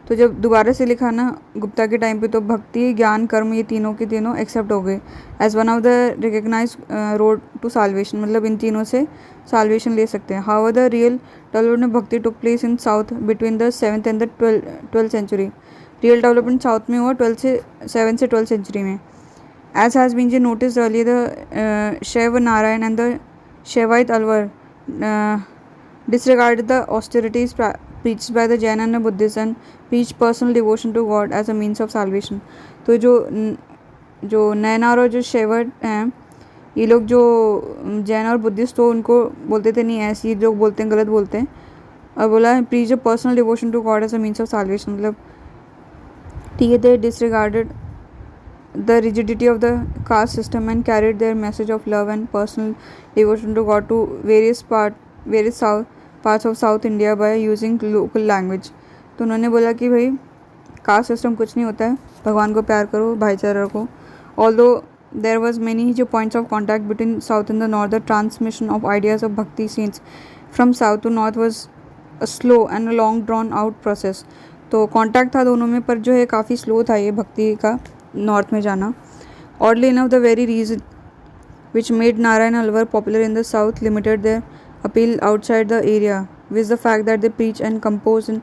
A: तो जब दोबारा से लिखा ना गुप्ता के टाइम पे, तो भक्ति, ज्ञान, कर्म ये तीनों के तीनों एक्सेप्ट हो गए as one of the recognise road to salvation, मतलब इन तीनों से साल्वेशन ले सकते हैं। How the real development bhakti took place in south between the 7th and the 12th century. Real development south में हुआ 7th से 12th सेंचुरी में। As has been notice earlier the Shaiva Nayanar and the Shaivite Alvar disregarded the austerities preached by the Jain and Buddhists and preached personal devotion to God as a means of salvation. तो जो नैनार और जो शैवर हैं, ये लोग जो जैन और बुद्धिस्ट, तो उनको बोलते थे नहीं, ऐसे लोग बोलते हैं, गलत बोलते हैं, और बोला preach a personal devotion to God as a means of salvation, मतलब ठीक है। they disregarded the rigidity of the caste system and carried their message of love and personal devotion to God to various parts of South India by using local language. तो उन्होंने बोला कि भाई caste system कुछ नहीं होता है, भगवान को प्यार करो, भाईचारा रखो। Although there was many जो points of contact between South and the North, the transmission of ideas of Bhakti saints from South to North was a slow and a long drawn out process. तो contact था दोनों में, पर जो है काफ़ी slow था ये भक्ति का नॉर्थ में जाना। Oddly enough, the very reason which made Narayan Alwar popular in the South limited their appeal outside the area with the fact that they preach and compose in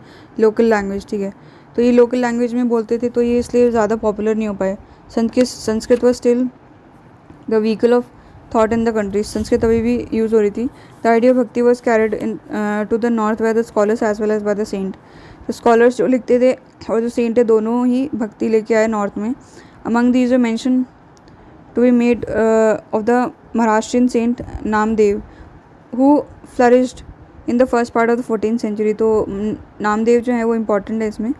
A: local language, ठीक है। तो ये local language में बोलते थे, तो ये इसलिए ज़्यादा पॉपुलर नहीं हो पाए। Sanskrit was still the vehicle of thought in the country, Sanskrit अभी भी यूज़ हो रही थी. The idea of bhakti was carried in to the north by the scholars as well as by the saint. तो स्कॉलर्स जो लिखते थे और जो सेंट है दोनों ही भक्ति लेके आए नॉर्थ में. अमंग दीज जो mention to be made of the Maharashtrian saint Namdev who flourished in the first part of the 14th century. तो नामदेव जो है वो इम्पॉर्टेंट है इसमें.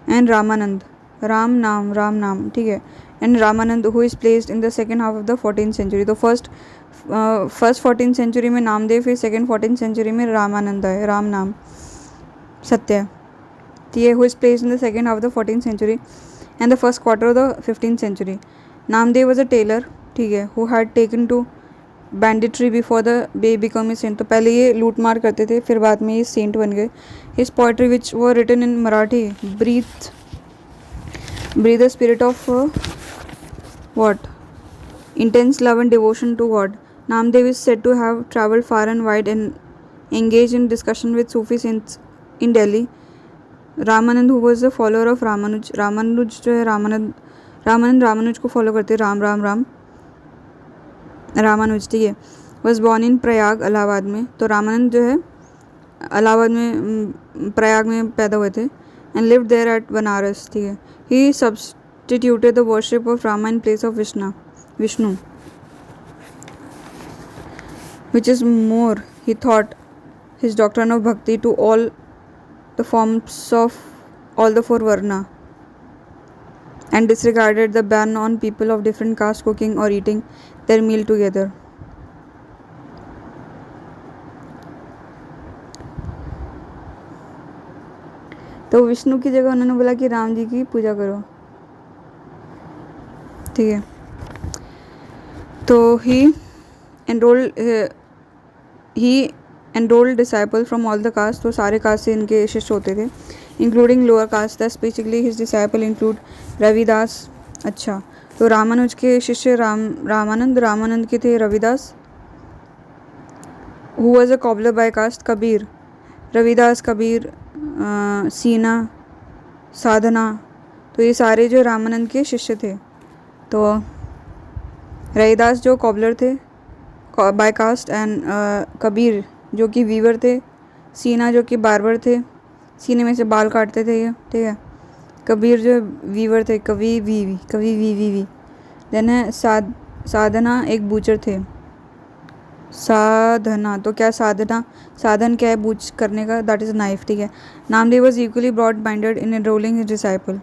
A: एंड रामानंद, राम नाम, ठीक है. And Ramanand who is placed in the second half of the 14th century. तो फर्स्ट 14th सेंचुरी में नामदेव, फिर सेकेंड 14th सेंचुरी में रामानंद है, राम नाम सत्य, ठीक है. Who is placed in the second half of the 14th century and the first quarter of the 15th century. Namdev was a tailor, ठीक है, who had taken to banditry before the he become a saint. तो पहले ये लूट मार करते थे, फिर बाद में ये सेंट बन गए. His poetry which were written in Marathi breathe the spirit of what? Intense love and devotion to God. Namdev is said to have travelled far and wide and engaged in discussion with Sufi saints in Delhi. Ramanand, who was a follower of Ramanuj जो है रामानुज को follow करते, राम रामानुज, ठीक है. was born in Prayag, Allahabad में. तो रामानंद जो है इलाहाबाद में प्रयाग में पैदा हुए थे. and lived there at Banaras, ठीक है. he substituted the worship of Rama in place of Vishnu, which is more, he taught his doctrine of bhakti to all the forms of all the four varna and disregarded the ban on people of different caste cooking or eating their meal together. तो विष्णु की जगह उन्होंने बोला कि राम जी की पूजा करो, ठीक है. तो he enrolled disciple from all the caste. तो सारे कास्ट से इनके शिष्य होते थे, including lower caste. That's basically his disciple include Ravidas. अच्छा, तो रामानुज के शिष्य रामानंद के थे Ravidas, who was a cobbler by caste. Kabir, Ravidas, Kabir, Sena, Sadhana, तो ये सारे जो रामानंद के शिष्य थे. तो रविदास जो कॉबलर थे बाय कास्ट, एंड कबीर जो कि वीवर थे, सीना जो कि बार्बर थे, सीने में से बाल काटते थे ये, ठीक है. कबीर जो वीवर थे, कवि वी. देन है साधना एक बूचर थे. साधना, तो क्या साधन क्या है बूच करने का, दैट इज़ नाइफ, ठीक है. Namdev was equally broad minded in enrolling his disciple.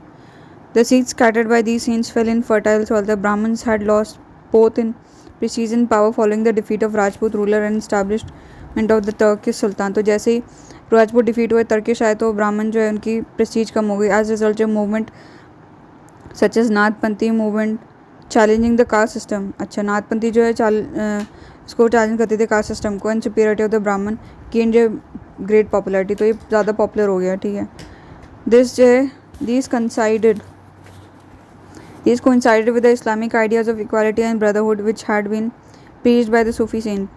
A: The seeds scattered by these saints fell in fertile soil. The Brahmins had lost both in prestige and power following the defeat of Rajput ruler and establishment of the Turkish Sultan. तो जैसे ही Rajput defeat हुए, Turkish आए, तो ब्राह्मण जो है उनकी Prestige कम हो गई. एज रिजल्ट जो movement such as Nathpanthi movement challenging the caste system. अच्छा, नाथपंथी जो है इसको चैलेंज करते थे कास्ट सिस्टम को. And superiority of the Brahman gain जो ग्रेट पॉपुलरिटी. तो ये ज़्यादा पॉपुलर हो गया, ठीक है. दिस जो है These coincided with the Islamic ideas of equality and brotherhood which had been preached by the Sufi saint.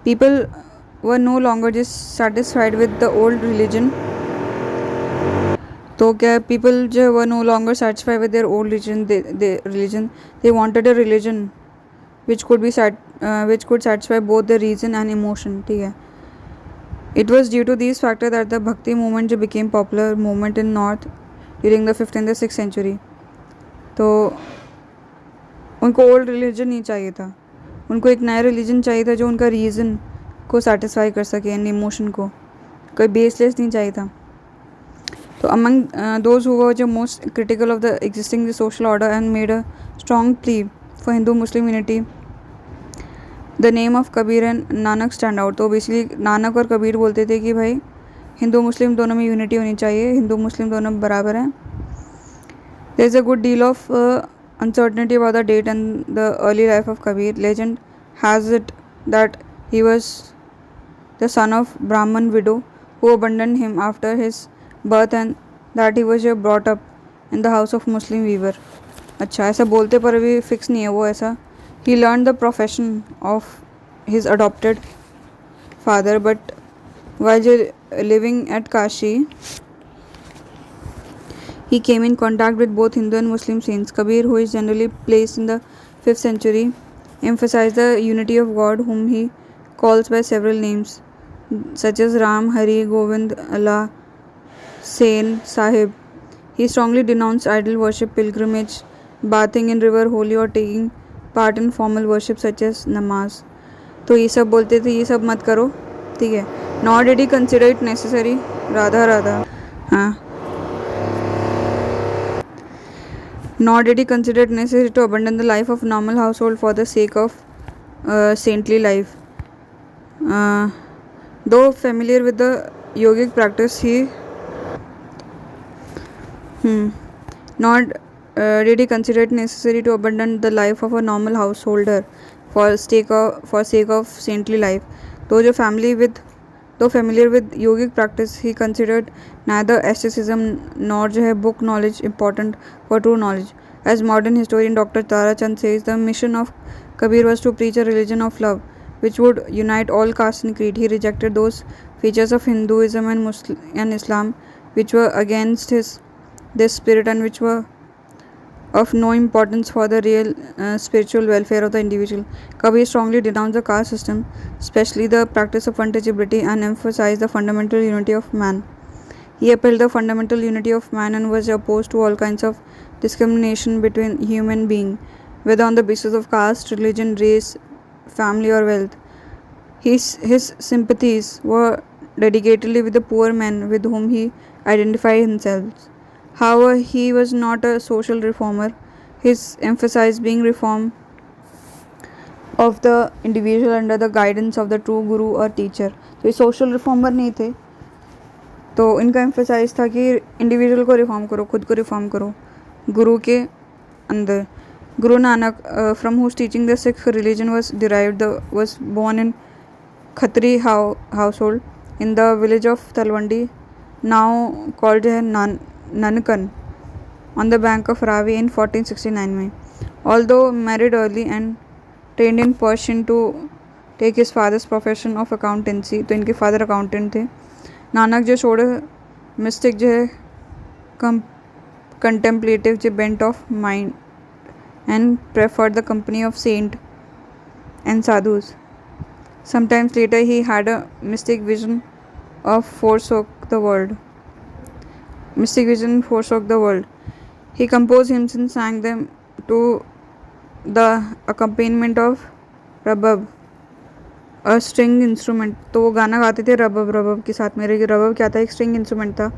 A: People were no longer just satisfied with the old religion. तो क्या people जो were no longer satisfied with their old religion. They wanted a religion which could satisfy both the reason and emotion, ठीक है. It was due to these factors that the Bhakti movement became popular movement in North during the 5th and the 6th century. तो उनको old religion नहीं चाहिए था, उनको एक नया रिलीजन चाहिए था जो उनका रीज़न को सेटिस्फाई कर सके एंड इमोशन को, कोई बेसलेस नहीं चाहिए था. तो अमंग दोज हु वर जो most critical of the existing social order and made a strong plea for Hindu Muslim unity, the name of Kabir and Nanak stand out. तो बेसिकली नानक और कबीर बोलते थे कि भाई हिंदू मुस्लिम दोनों में यूनिटी होनी चाहिए, हिंदू मुस्लिम दोनों बराबर हैं. There is a good deal of uncertainty about the date and the early life of Kabir. Legend has it that he was the son of Brahman widow who abandoned him after his birth and that he was brought up in the house of Muslim weaver. अच्छा, ऐसा बोलते पर अभी fix नहीं है वो ऐसा. He learned the profession of his adopted father, but while living at Kashi, he came in contact with both Hindu and Muslim saints. Kabir, who is generally placed in the 5th century emphasize the unity of God, whom he calls by several names, such as Ram, Hari, Govind, Allah, Sain, Sahib. He strongly denounced idol worship, pilgrimage, bathing in river holy or taking part in formal worship such as namaz. तो ये सब बोलते थे ये सब मत करो, ठीक है. Nor did he consider it necessary. Radha Radha. हाँ. Nor did he consider it necessary to abandon the life of normal household for the sake of saintly life. Though familiar with the yogic practice, he nor did he consider it necessary to abandon the life of a normal householder for sake of saintly life. Though familiar with yogic practice, he considered neither asceticism nor book knowledge important for true knowledge. As modern historian Dr. Tara Chand says, the mission of Kabir was to preach a religion of love, which would unite all castes and creed. He rejected those features of Hinduism and Islam which were against this spirit and which were of no importance for the real spiritual welfare of the individual. Kabir strongly denounced the caste system, especially the practice of untouchability, and emphasized the fundamental unity of man. He upheld the fundamental unity of man and was opposed to all kinds of discrimination between human beings, whether on the basis of caste, religion, race, family, or wealth. His sympathies were dedicatedly with the poor men with whom he identified himself. However, he was not a social reformer. His emphasis being reform of the individual under the guidance of the true guru or teacher. तो ये social reformer नहीं थे, तो इनका emphasise था कि individual को reform करो, खुद को रिफॉर्म करो गुरु के अंदर. Guru Nanak, from whose teaching the Sikh religion was derived, was born in Khatri household in the village of Talwandi, now called Nanakan, on the bank of Ravi in 1469 में. Although married early and trained in Persian to take his father's profession of accountancy, तो इनके father accountant थे. नानक जो छोड़े mistake जो है contemplative जो bent of mind and preferred the company of saint and sadhus. Sometimes later he had a mystic vision forsook the world. He composed hymns and sang them to the accompaniment of rabab, a string instrument. तो वो गाना गाते थे रबब के साथ. मेरे रबब क्या था, एक स्ट्रिंग इंस्ट्रूमेंट था.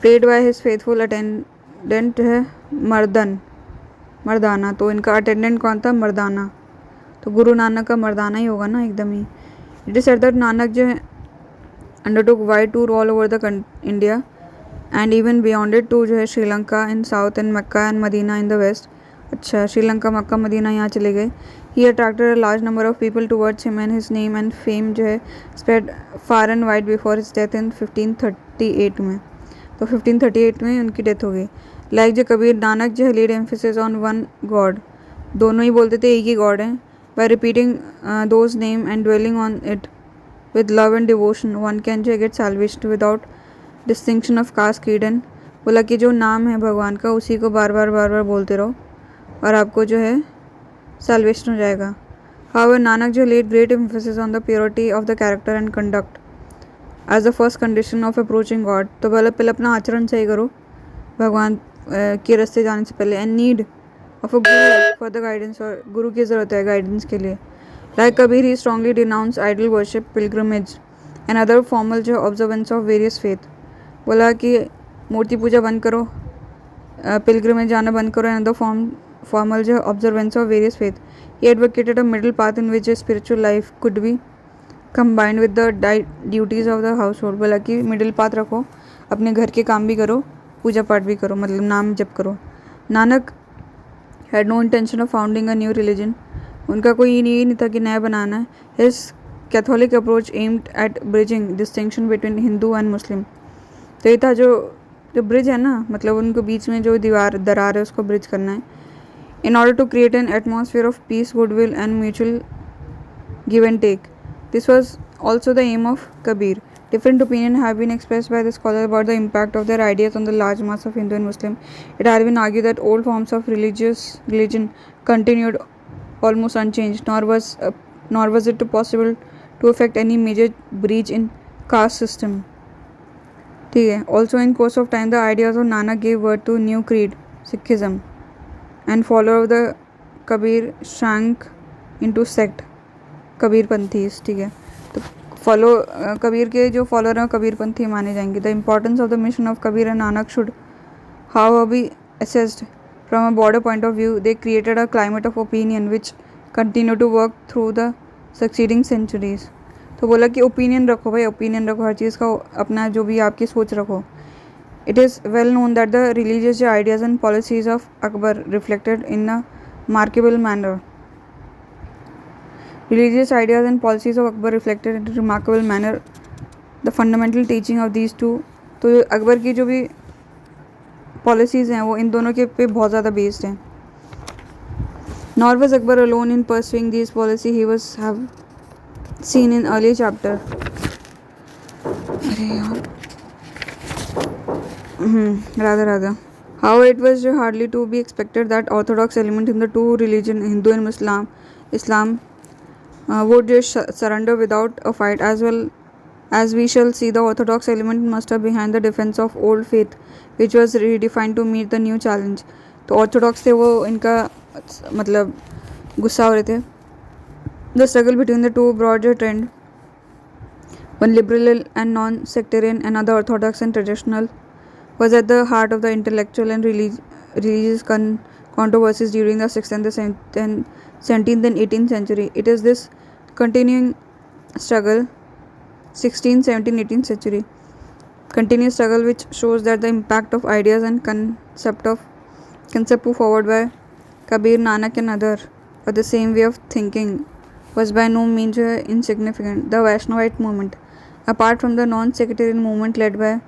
A: Played by his faithful attendant है मर्दाना. तो इनका अटेंडेंट कौन था, मर्दाना. तो गुरु नानक का मर्दाना ही होगा ना एकदम ही. It is said that Nanak जो है undertook wide tour all over the India and even beyond it to जो है Sri Lanka in south and Mecca and Medina in the west. अच्छा, श्रीलंका, मक्का, मदीना यहाँ चले गए. He attracted a large number of people towards him and his name and fame जो है spread far and wide before his death in 1538 में. तो 1538 में उनकी डेथ हो गई. लाइक जो कबीर, नानक जो है laid emphasis on one God. दोनों ही बोलते थे एक ही गॉड है. By repeating those name and dwelling on it with love and devotion one can जो get salvation without distinction of caste creed. And बोला कि जो नाम है भगवान का उसी को बार बार बोलते रहो और आपको जो है सैल्वेशन हो जाएगा. हाउएवर नानक जो laid great emphasis on the purity of the character and conduct as the first condition of approaching God. तो पहले अपना आचरण सही करो भगवान के रास्ते जाने से पहले. And need of a Guru for the guidance, और गुरु की ज़रूरत है गाइडेंस के लिए. Like Kabir he strongly denounce idol worship, pilgrimage and other formal जो ऑब्जर्वेंस ऑफ वेरियस फेथ. बोला कि मूर्ति पूजा बंद करो, पिलग्रमेज जाना बंद करो एंड अदर फॉर्मल जो observance of various faith. He advocated a middle path in which spiritual life could be combined with the duties of the house hold. बोला कि मिडिल पाथ रखो, अपने घर के काम भी करो, पूजा पाठ भी करो, मतलब नाम जप करो. Nanak had no intention of founding a new religion. उनका कोई ये नहीं था कि नया बनाना है. His catholic approach aimed at bridging distinction between Hindu and Muslim. तो ये था जो ब्रिज है ना, मतलब उनको बीच में जो दरार है उसको ब्रिज करना है. In order to create an atmosphere of peace, goodwill and mutual give and take. This was also the aim of Kabir. Different opinions have been expressed by the scholar about the impact of their ideas on the large mass of Hindu and Muslim. It has been argued that old forms of religion continued, almost unchanged, nor was it possible to effect any major breach in caste system. ठीक है. Also in course of time, the ideas of Nanak gave birth to new creed, Sikhism, and follower of the Kabir shrank into sect, कबीरपंथीज. ठीक है. तो कबीर के जो follower हैं कबीरपंथी माने जाएंगे. The importance of the mission of Kabir and Nanak should how be assessed from a broader point of view. They created a climate of opinion which continued to work through the succeeding centuries. तो बोला कि opinion रखो भाई, opinion रखो, हर चीज़ का अपना जो भी आपकी सोच रखो. It is well known that the religious ideas and policies of Akbar reflected in a remarkable manner. Religious ideas and policies of Akbar reflected in a remarkable manner the fundamental teaching of these two. तो अकबर की जो भी policies हैं वो इन दोनों के पे बहुत ज़्यादा बेस्ड हैं. Nor was Akbar alone in pursuing these policy. He was have seen in earlier chapter. अरे यार, rather. However, it was hardly to be expected that orthodox element in the two religion, Hindu and Islam, would just surrender without a fight. As well as we shall see, the orthodox element must have behind the defense of old faith, which was redefined to meet the new challenge. तो orthodox थे वो, इनका मतलब गुस्सा हो रहे थे. The struggle between the two broad trend, one liberal and non-sectarian, another orthodox and traditional, was at the heart of the intellectual and religious controversies during the 6th and the 17th and 18th century. It is this continuing struggle, 16th, 17th, 18th century, continuous struggle which shows that the impact of ideas and concept put forward by Kabir, Nanak and other for the same way of thinking was by no means insignificant. The Vaishnavite movement, apart from the non-sectarian movement led by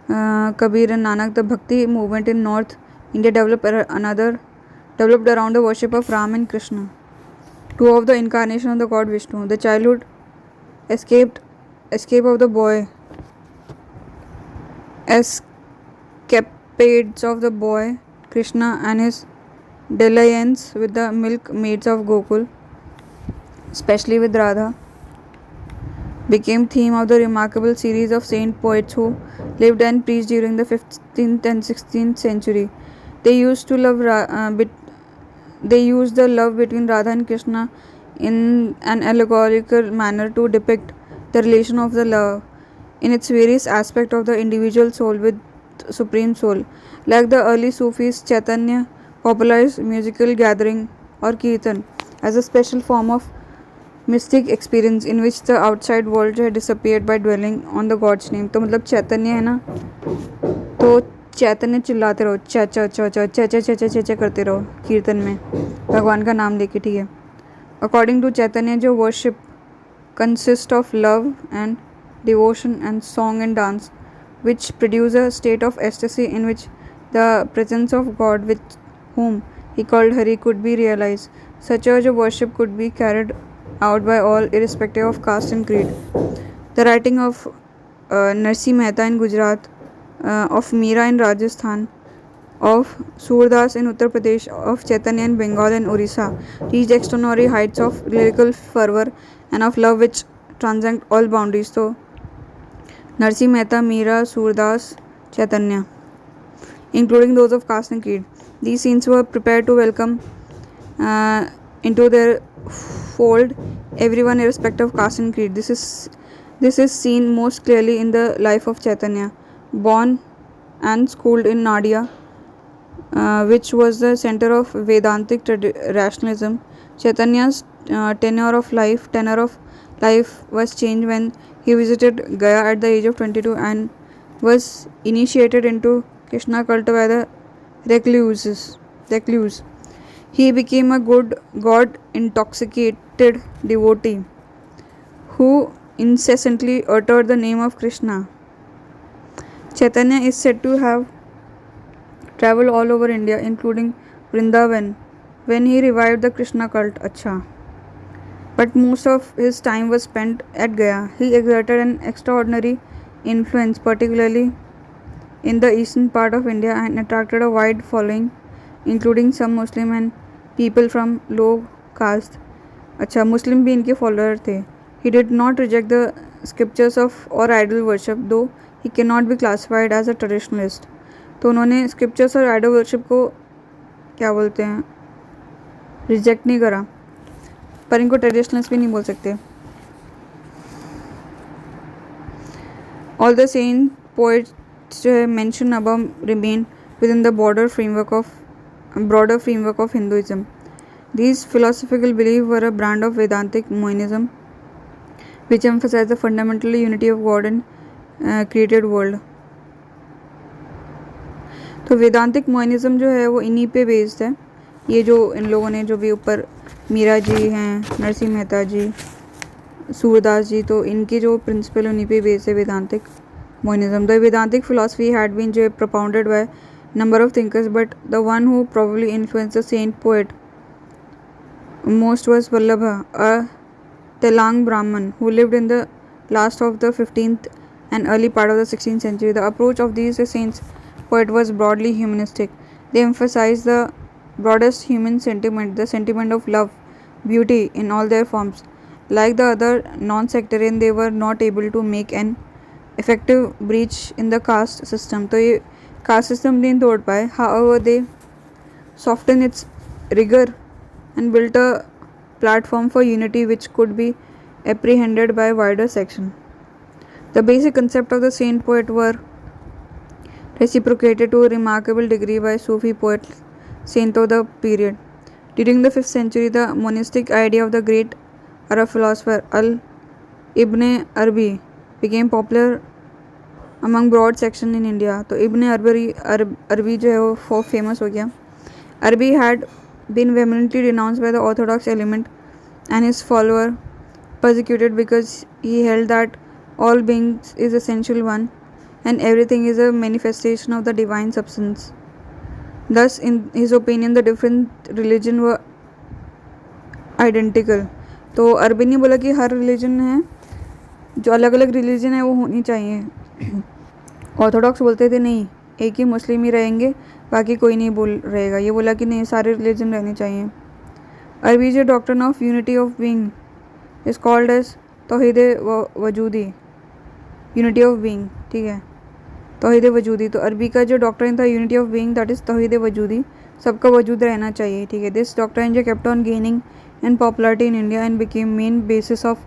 A: Kabir and Nanak, the Bhakti movement in North India developed around the worship of Ram and Krishna, two of the incarnation of the god Vishnu. The childhood escape of the boy, escapades of the boy Krishna and his dalliance with the milk maids of Gokul, especially with Radha, became theme of the remarkable series of saint poets who lived and preached during the 15th and 16th century. They used the love between Radha and Krishna in an allegorical manner to depict the relation of the love in its various aspects of the individual soul with supreme soul. Like the early Sufis, Chaitanya popularized musical gathering or kirtan as a special form of mystic experience in which the outside world had disappeared by dwelling on the God's name. तो मतलब चैतन्य है ना, तो चैतन्य चिल्लाते रहो, चा चा चा चा चा चा चा चा चा करते रहो कीर्तन में भगवान का नाम लेके. ठीक है. According to Chaitanya, जो worship consists of love and devotion and song and dance, which produce a state of ecstasy in which the presence of God, with whom he called Hari, could be realized. Such a worship could be carried out by all, irrespective of caste and creed. The writing of Narsi Mehta in Gujarat, of Meera in Rajasthan, of Surdas in Uttar Pradesh, of Chaitanya in Bengal and Orissa reached extraordinary heights of lyrical fervor and of love which transcend all boundaries. So, Narsi Mehta, Meera, Surdas, Chaitanya, including those of caste and creed. These scenes were prepared to welcome into their fold everyone irrespective of caste and creed. This is seen most clearly in the life of Chaitanya. Born and schooled in Nadia, which was the center of Vedantic rationalism, Chaitanya's tenor of life was changed when he visited Gaya at the age of 22 and was initiated into Krishna cult by the recluse. He became a God intoxicated devotee who incessantly uttered the name of Krishna. Chaitanya is said to have traveled all over India, including Vrindavan, when he revived the Krishna cult. But most of his time was spent at Gaya. He exerted an extraordinary influence, particularly in the eastern part of India, and attracted a wide following, including some Muslim and people from low caste. अच्छा, मुस्लिम भी इनके follower थे. He did not reject the scriptures of or idol worship, though he cannot be classified as a traditionalist. तो उन्होंने scriptures और idol worship को क्या बोलते हैं, रिजेक्ट नहीं करा, पर इनको ट्रेडिशनलिस्ट भी नहीं बोल सकते. All the saint poets जो है mentioned above remain within the broader framework of Hinduism. These philosophical beliefs were a brand of Vedantic Monism, which emphasized the fundamental unity of God and created world. तो वेदांतिक monism जो है वो इन्हीं पे based है. ये जो इन लोगों ने जो भी ऊपर मीरा जी हैं, नरसिंह मेहता जी, सूरदास जी, तो इनके जो प्रिंसिपल उन्हीं पे बेस्ड है Vedantic monism. The Vedantic philosophy had been जो propounded by number of thinkers, but the one who probably influenced the saint poet most was Vallabha, a Telang Brahmin who lived in the last of the 15th and early part of the 16th century. The approach of these saints poet was broadly humanistic. They emphasized the broadest human sentiment, the sentiment of love, beauty in all their forms. Like the other non-sectarian, they were not able to make an effective breach in the caste system. तो ये caste system नहीं तोड़ पाए. However, they softened its rigor and built a platform for unity which could be apprehended by a wider section. The basic concept of the saint poet were reciprocated to a remarkable degree by Sufi poets, saints of the period. During the 5th century, the monistic idea of the great Arab philosopher Ibn Arabi became popular among broad section in India. तो Ibn Arabi जो है वो famous हो गया. Arabi had been vehemently denounced by the orthodox element and his follower persecuted because he held that all beings is essential one and everything is a manifestation of the divine substance. Thus, in his opinion, the different religion were identical. तो अरबी ने बोला कि हर religion है, जो अलग अलग religion है वो होनी चाहिए. ऑर्थोडॉक्स बोलते थे नहीं, एक ही मुस्लिम ही रहेंगे, बाकी कोई नहीं बोल रहेगा. ये बोला कि नहीं, सारे रिलीजन रहने चाहिए. अरबी जो doctrine of unity of being is called as तौहीद वजूदी, यूनिटी ऑफ बीइंग. ठीक है, तौहीद वजूदी. तो अरबी का जो डॉक्ट्रिन था unity of being, that is तौहीद वजूदी, सबका वजूद रहना चाहिए. ठीक है, दिस डॉक्ट्रिन जो kept on gaining in popularity in India and became main basis of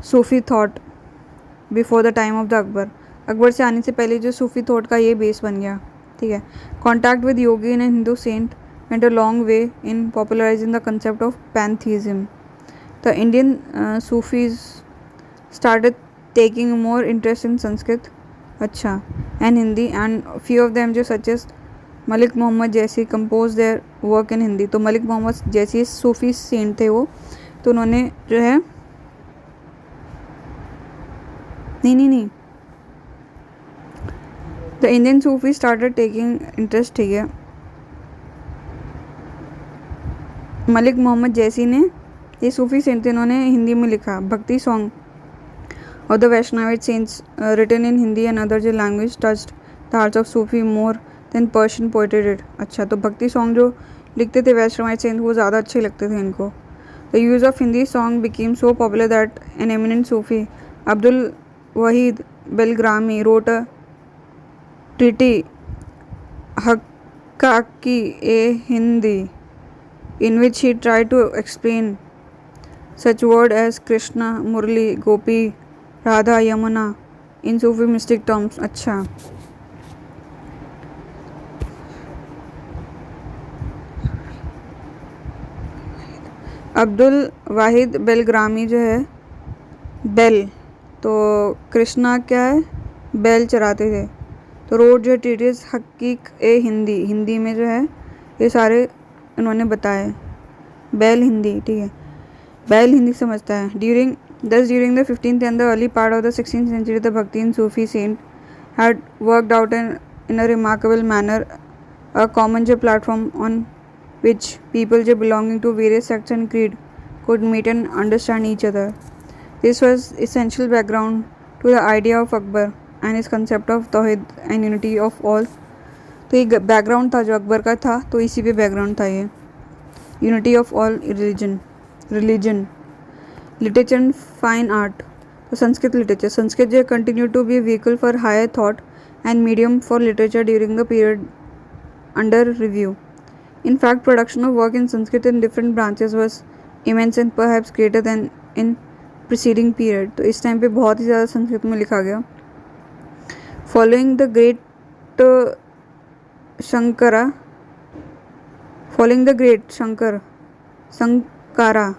A: Sufi thought before the time of the Akbar. Akbar से आने से पहले जो सूफी थॉट का ये बेस बन गया. ठीक है, contact with yogi and Hindu saint went a long way in popularizing the concept of pantheism. The Indian Sufis started taking more interest in Sanskrit, अच्छा, and Hindi, and few of them जो such as Malik Mohammad जैसी composed their work in Hindi. तो मलिक मोहम्मद जैसी Sufi saint थे वो, तो उन्होंने जो है नहीं The Indian Sufis started taking interest. ठीक है, मलिक मोहम्मद जैसी ने, ये सूफी सेंट थे, इन्होंने हिंदी में लिखा भक्ति सॉन्ग और the Vaishnavite saints written in Hindi and other जो language touched the hearts of Sufi more than Persian poetry did. अच्छा, तो भक्ति सॉन्ग जो लिखते थे वैष्णवाइट सेंट, वो ज़्यादा अच्छे लगते थे इनको. The use of Hindi song became so popular that an eminent Sufi Abdul Wahid Belgrami wrote a treaty Haqaiq ए Hindi in which he tried to explain such words as Krishna, Murli, Gopi, Radha, Yamuna in Sufi mystic terms. अच्छा, अब्दुल वाहिद बेलग्रामी जो है, bell, तो कृष्णा क्या है, बैल चराते थे. तो रोड जो ट्रीटिस हकीक ए हिंदी, हिंदी में जो है ये सारे उन्होंने बताया. बैल हिंदी, ठीक है, बैल हिंदी समझता है. During the 15th and the early part of the 16th century, the Bhakti and Sufi saint had worked out in a remarkable manner a common platform on which people belonging to various sects and creed could meet and understand each other. This was essential background to the idea of Akbar and his concept of Tawhid and unity of all. तो ये background था जो अकबर का था, तो इसी पे background था ये. unity of all religion, literature and fine art. So Sanskrit literature. Sanskrit continued to be a vehicle for higher thought and medium for literature during the period under review. In fact, production of work in Sanskrit in different branches was immense and perhaps greater than in preceding period. तो इस time पे बहुत ही ज़्यादा संस्कृत में लिखा गया. Following the great Shankara, Sankara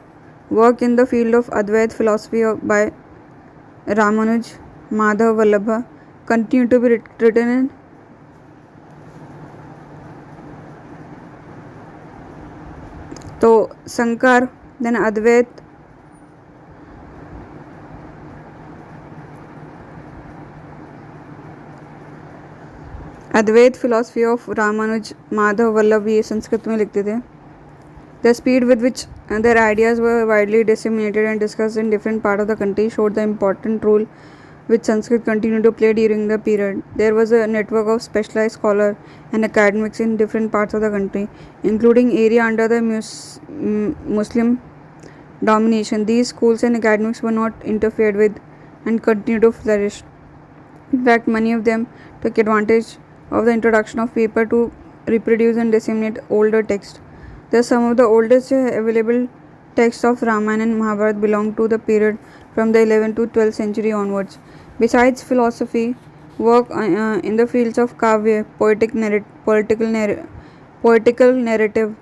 A: work in the field of Advaita philosophy by Ramanuj Madhav Vallabha continued to be written in तो Sankar, then Advait, philosophy of Ramanuj Madhav Vallabh ये संस्कृत में लिखते थे. The speed with which their ideas were widely disseminated and discussed in different parts of the country showed the important role which Sanskrit continued to play during the period. There was a network of specialized scholars and academics in different parts of the country, including area under the Muslim domination. These schools and academics were not interfered with and continued to flourish. In fact, many of them took advantage of the introduction of paper to reproduce and disseminate older texts. Thus, some of the oldest available texts of Ramayana and Mahabharata belong to the period from the 11th to 12th century onwards. Besides philosophy, work in the fields of kavya, poetical narrative,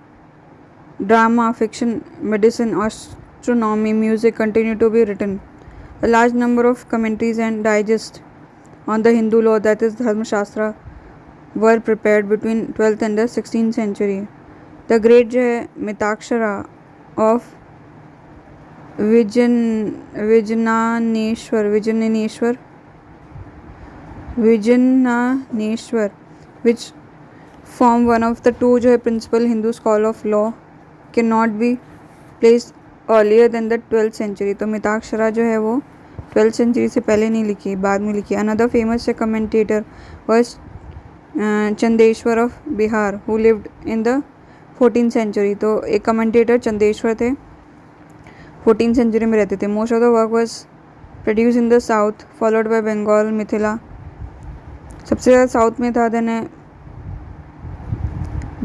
A: drama, fiction, medicine, astronomy, music continue to be written. A large number of commentaries and digests on the Hindu law, that is Dharma Shastra, were prepared between 12th and the 16th century. The great Mitakshara of Vijayaneshwar, which form one of the two principal Hindu school of law, cannot be placed earlier than the 12th century. तो मिताक्षरा जो है वो 12th century से पहले नहीं लिखी, बाद में लिखी. Another famous commentator was Chandeshwar of Bihar, who lived in the 14th century. तो एक कमेंटेटर चंदेश्वर थे, 14th century में रहते थे. Most of the work was produced in the south, followed by Bengal, Mithila. सबसे ज़्यादा साउथ में था, देन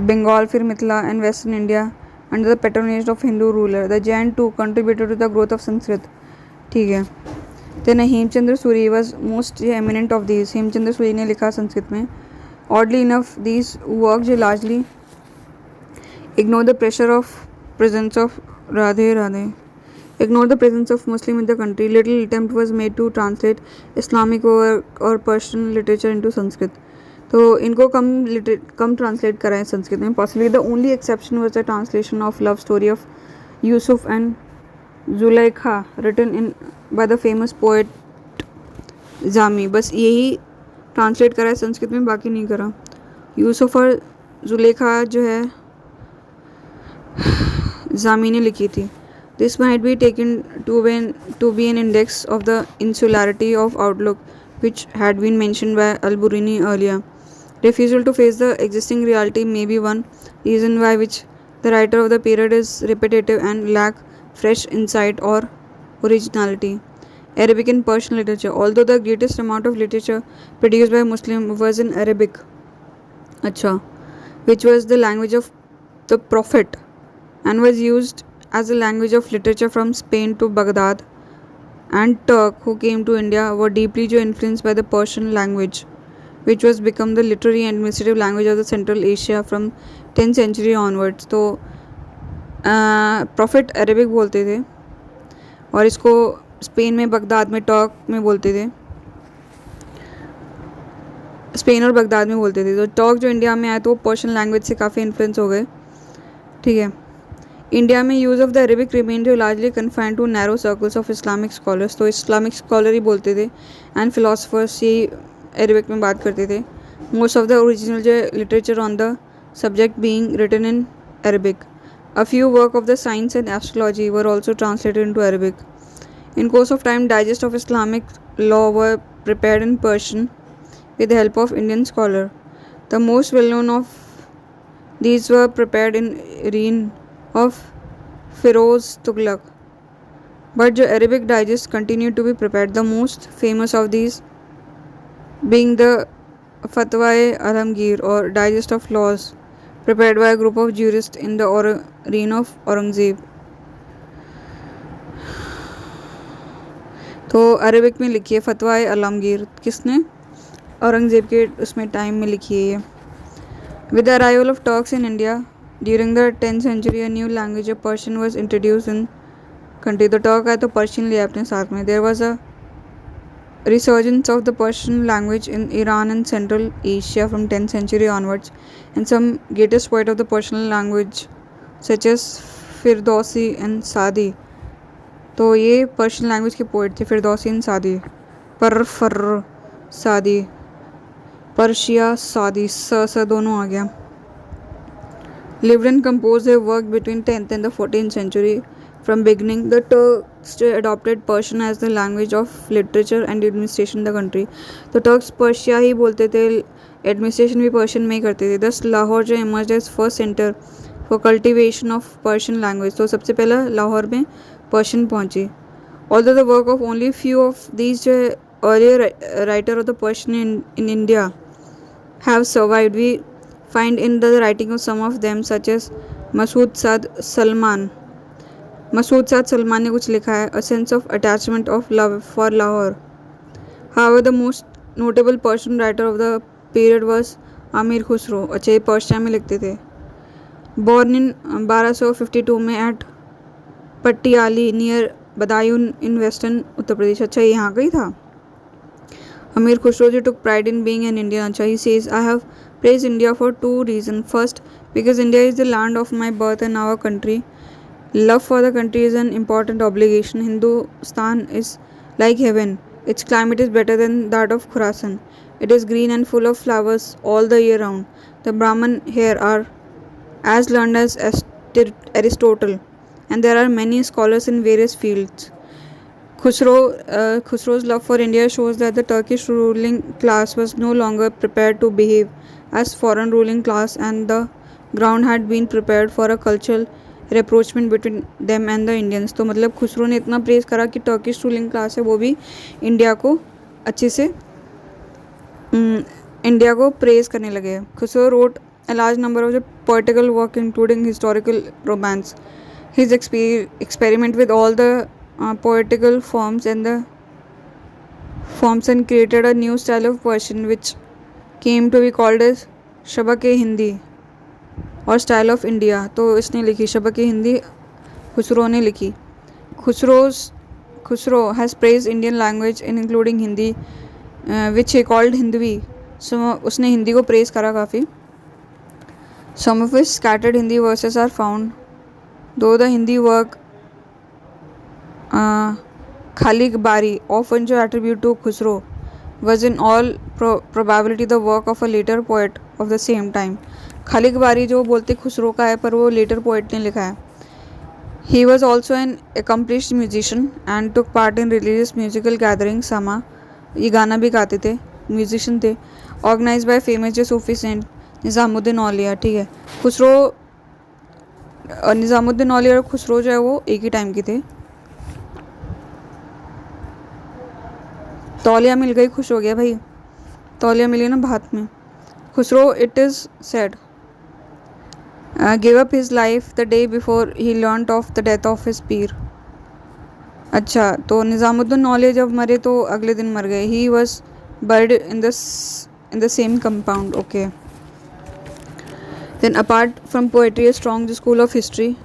A: बंगाल, फिर Mithila and western India under the patronage of Hindu ruler. The Jain too contributed to the growth of Sanskrit. ठीक है. Then Hemchandra Suri was most eminent of these. Hemchandra Suri ने लिखा संस्कृत में. ऑडली इनफ दीज वर्क जो largely ignore the pressure of presence of ignore the presence of Muslim in the country. Little attempt was made to translate Islamic or Persian literature into Sanskrit. तो इनको कम translate करा है संस्कृत में. Possibly the only exception was the translation of love story of Yusuf and Zulaikha written in by the famous poet Jami. बस यही translate करा है संस्कृत में, बाकी नहीं करा. यूसुफ और जुलेखा जो है जामी ने लिखी थी. This might be taken to be an index of the insularity of outlook which had been mentioned by Al-Biruni earlier. Refusal to face the existing reality may be one reason why which the writer of the period is repetitive and lack fresh insight or originality. Arabic and Persian literature. Although the greatest amount of literature produced by Muslim was in Arabic, which was the language of the Prophet and was used as a language of literature from Spain to Baghdad, and Turk who came to India were deeply influenced by the Persian language, which was become the literary and administrative language of the Central Asia from 10th century onwards. तो profit Arabic बोलते थे और इसको Spain में Baghdad में Turk में बोलते थे, स्पेन और बगदाद में बोलते थे. तो टर्क जो इंडिया में आए तो वो पर्शियन लैंग्वेज से काफ़ी इन्फ्लुएंस हो गए. ठीक है. इंडिया में use of the Arabic remain जो largely confined to narrow circles of Islamic scholars. तो इस्लामिक स्कॉलर ही बोलते थे एंड फिलोसफर्स ही अरेबिक में बात करते थे. मोस्ट ऑफ द ओरिजिनल जो literature on the subject being written in Arabic. A few work of the science and astrology were also translated into Arabic. In course of time, digests of Islamic law were prepared in Persian with the help of Indian scholar. The most well known of these were prepared in of Firoz Tughlaq. But the Arabic digests continued to be prepared, the most famous of these being the Fatwa-e-Alamgir or Digest of Laws, prepared by a group of jurists in the reign of Aurangzeb. तो Arabic में लिखी है फतवाए आलमगीर, किसने? औरंगजेब के उसमें time में लिखी है ये. With the arrival of Turks in India during the 10th century a new language of Persian was introduced in country. तो टर्क आए तो पर्शियन लिया अपने साथ में. There was a resurgence of the Persian language in Iran and Central Asia from 10th century onwards, and some greatest poet of the Persian language such as Firdausi and Sadi. तो ये Persian language के poet थे, Firdausi and सादी. फर सादी, Persia सादी, स दोनों आ गया. Lived and composed their work between 10th and the 14th century. From beginning, the Turks adopted Persian as the language of literature and administration in the country. तो Turks Persia ही बोलते थे, administration भी Persian में ही करते थे. Thus Lahore जो emerge as first centre for cultivation of Persian language. तो सबसे पहला लाहौर में पर्शियन पहुंची. Although the work of only few of these earlier writer of the Persian in India have survived, we find in the writing of some of them such as Masood Saad Salman. Masood साद सलमान ने कुछ लिखा है, a sense of attachment of love for Lahore. However the most notable Persian writer of the period was Aamir Khusro. अच्छा, ये Persia में लिखते थे. Born in 1252 में at Patiali near Badaun in western Uttar Pradesh. अच्छा, ये यहाँ का ही था. Amir Khusrau ji took pride in being an Indian. अच्छा, he says I have praised India for two reasons. First, because India is the land of my birth and our country. Love for the country is an important obligation. Hindustan is like heaven. Its climate is better than that of Khurasan. It is green and full of flowers all the year round. The Brahmin here are as learned as Aristotle, and there are many scholars in various fields. Khusro's love for India shows that the Turkish ruling class was no longer prepared to behave as foreign ruling class, and the ground had been prepared for a cultural rapprochement between them and the Indians. तो मतलब खुसरो ने इतना praise करा कि Turkish ruling class है वो भी India को अच्छे से इंडिया को प्रेज करने लगे. Khusro wrote a large number of the poetical work including historical romance. His experiment with all the poetical forms and created a new style of Persian which came to be called as शबक-ए-हिंदी और style of India. तो इसने लिखी शबक-ए-हिंदी, खुसरो ने लिखी. Khusrau has praise Indian language in including Hindi which he called Hindavi. सो उसने हिंदी को praise करा काफ़ी. Some of his scattered Hindi verses are found though the Hindi work Khaliq Bari often जो attribute to Khusro was in all probability the work of a later poet of the same time. खालिक बारी जो बोलते खुसरो का है पर वो लेटर पोएट ने लिखा है. He was also an accomplished musician and took part in religious musical gatherings. sama ये गाना भी गाते थे, म्यूजिशियन थे. ऑर्गेनाइज बाय फेमस जो सूफी सेंट निज़ामुद्दीन औलिया. ठीक है, खुसरो निज़ामुद्दीन औलिया और खुसरो जो है वो एक ही टाइम के थे. तौलिया मिल गई, खुश हो गया भाई. तौलिया मिली ना भात में. Khusro it is said give up his life the day before he learned of the death of his पीर. अच्छा, तो निज़ामुद्दीन औलिया जब मरे तो अगले दिन मर गए. He was buried in the same compound. Okay. Then apart from poetry a strong school of history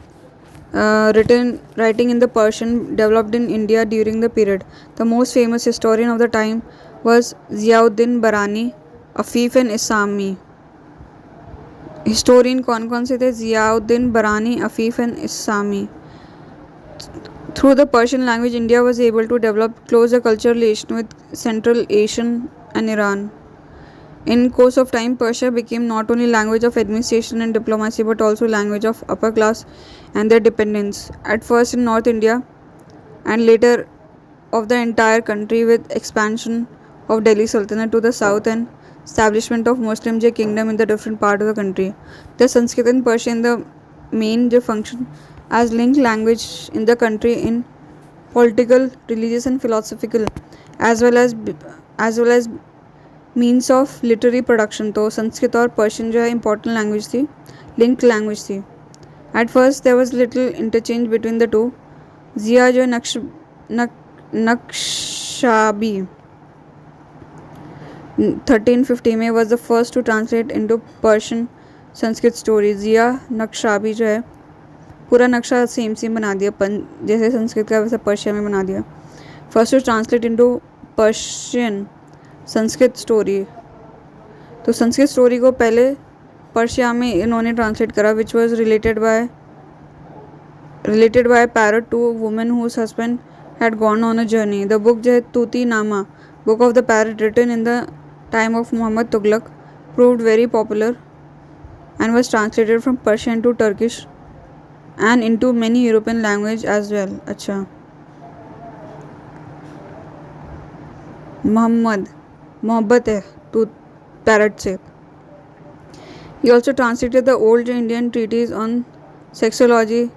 A: writing in the Persian developed in India during the period. The most famous historian of the time was Ziauddin Barani, Afif and Isami. Historian कौन कौन से थे? Ziauddin Barani, Afif and Isami. Through the Persian language, India was able to develop closer cultural relation with Central Asian and Iran. In course of time, Persia became not only language of administration and diplomacy but also language of upper class and their dependents. At first in North India and later of the entire country, with expansion of Delhi Sultanate to the south and establishment of Muslim kingdom in the different part of the country. The Sanskrit and Persian in the main the function as link language in the country in political, religious and philosophical as well as means of literary production. तो संस्कृत और Persian जो है important language थी, linked language थी. At first there was little interchange between the two. Zia जो नक्शाबी 1350 में was the first to translate into Persian Sanskrit story. Ziya Nakhshabi जो है पूरा नक्शा सेम बना दिया, जैसे संस्कृत का वैसे पर्शिया में बना दिया. First to translate into Persian Sanskrit story. तो संस्कृत स्टोरी को पहले पर्शिया में इन्होंने ट्रांसलेट करा, which was related by parrot to women whose husband had gone on a journey. The book जो है तूती नामा, book of the parrot, written in the time of Muhammad Tughlaq, proved very popular and was translated from Persian to Turkish and into many European language as well. अच्छा, मोहब्बत है to parrot से. He also translated the old Indian treatise on sexology,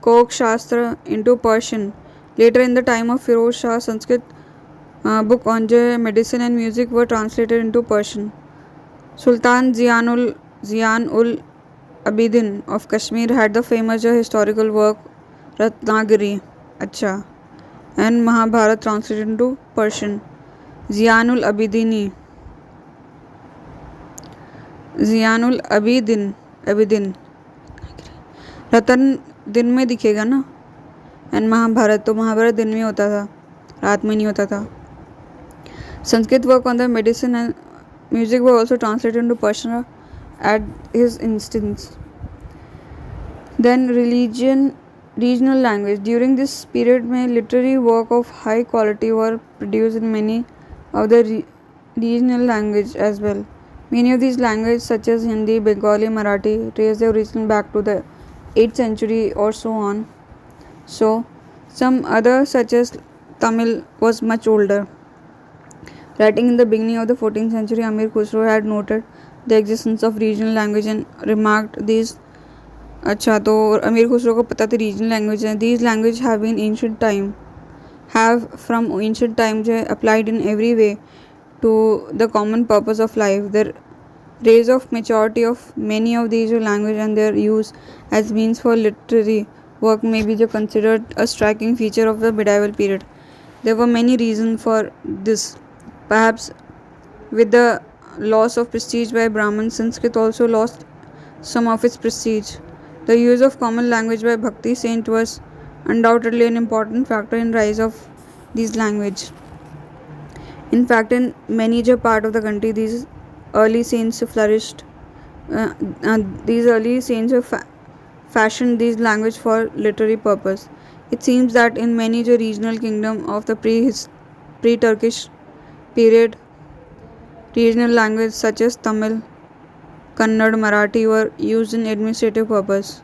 A: Kok Shastra, into Persian. Later in the time of Firoz Shah, Sanskrit book on medicine and music were translated into Persian. Sultan Zian-ul Abidin of Kashmir had the famous historical work Ratnagiri, अच्छा, and Mahabharata translated into Persian. Zianul Abidin रतन दिन में दिखेगा ना, and Mahabharat, तो महाभारत दिन में होता था, रात में नहीं होता था. Sanskrit work on the medicine and music were also translated into Persian at his instance. Then regional language. During this period में literary work of high quality were produced in many of the regional language as well. Many of these languages such as Hindi, Bengali, Marathi trace their origin back to the 8th century or so on. So some others such as Tamil was much older. Writing in the beginning of the 14th century, Amir Khusro had noted the existence of regional language and remarked these. अच्छा, तो अमीर खुसरो को पता था regional language है. These language have from ancient time जो है applied in every way to the common purpose of life. The rise of maturity of many of these language and their use as means for literary work may be considered a striking feature of the medieval period. There were many reasons for this. Perhaps with the loss of prestige by Brahmins, Sanskrit also lost some of its prestige. The use of common language by Bhakti saint was undoubtedly an important factor in rise of these language. In fact, in many part of the country, these early saints flourished. These early saints fashioned these language for literary purpose. It seems that in many regional kingdom of the pre-Turkish period, regional language such as Tamil, Kannada, Marathi were used for administrative purpose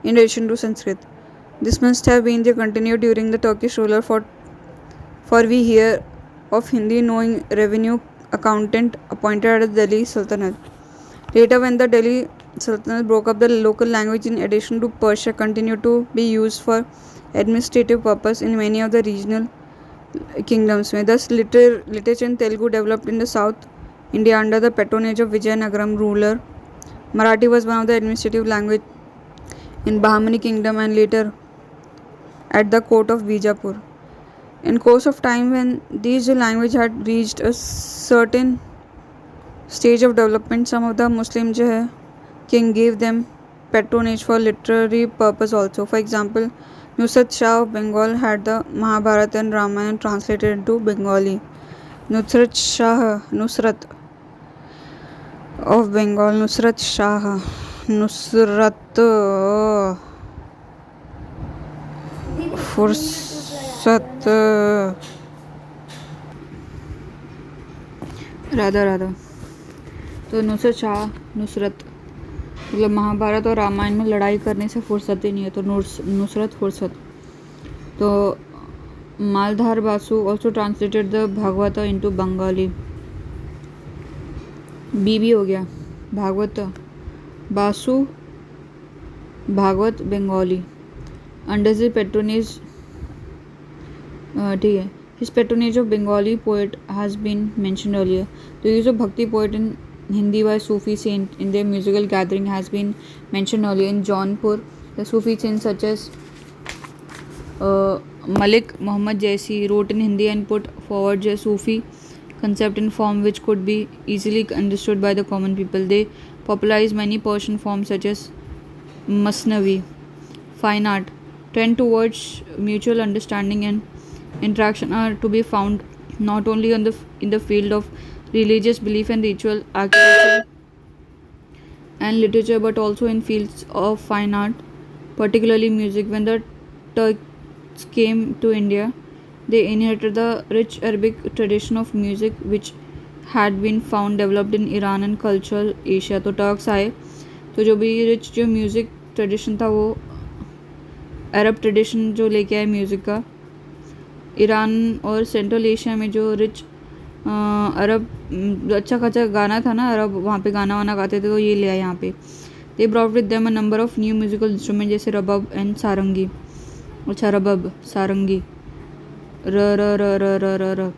A: in addition to Sanskrit. This must have been continued during the Turkish ruler, for we hear of Hindi knowing revenue accountant appointed at the Delhi Sultanate. Later, when the Delhi Sultanate broke up, the local language in addition to Persia continued to be used for administrative purpose in many of the regional kingdoms. Thus, literature in Telugu developed in the South India under the patronage of Vijayanagaram ruler. Marathi was one of the administrative language in Bahmani kingdom and later at the court of Bijapur. In course of time, when these language had reached a certain stage of development, some of the Muslim king gave them patronage for literary purpose also. For example, Nusrat Shah of Bengal had the Mahabharata and Ramayana translated into Bengali. Nusrat of Bengal, Nusrat Shah, Nusrat फुर्सत राधा. तो नुसरत मतलब महाभारत और रामायण में लड़ाई करने से फुर्सत ही नहीं है, तो नुसरत फुर्सत. तो Maladhar Basu also translated the Bhagavat into Bengali. बीबी हो गया Bhagavat Basu Bhagavat Bengali under his patronage ठीक है his patronage of Bengali poet has been mentioned earlier. The use of Bhakti poet in Hindi by Sufi saint in their musical gathering has been mentioned earlier. In Jaunpur, the Sufi saints such as Malik Muhammad Jaisi wrote in Hindi and put forward a Sufi concept in form which could be easily understood by the common people. They popularized many Persian forms such as Masnavi. Fine art trend towards mutual understanding and interaction are to be found not only in the field of religious belief and ritual architecture and literature but also in fields of fine art, particularly music. When the Turks came to India, they inherited the rich Arabic tradition of music which had been found developed in Iran and cultural Asia. तो Turks आए तो जो भी rich जो music tradition था वो अरब tradition जो लेके आए म्यूज़िक का, ईरान और सेंट्रल एशिया में जो रिच अरब अच्छा खासा गाना था ना अरब, वहाँ पे गाना वाना गाते थे तो ये ले आए यहाँ पे. They brought with them a number of new musical instrument जैसे रबब एंड सारंगी. अच्छा रबब सारंगी र र र र र र र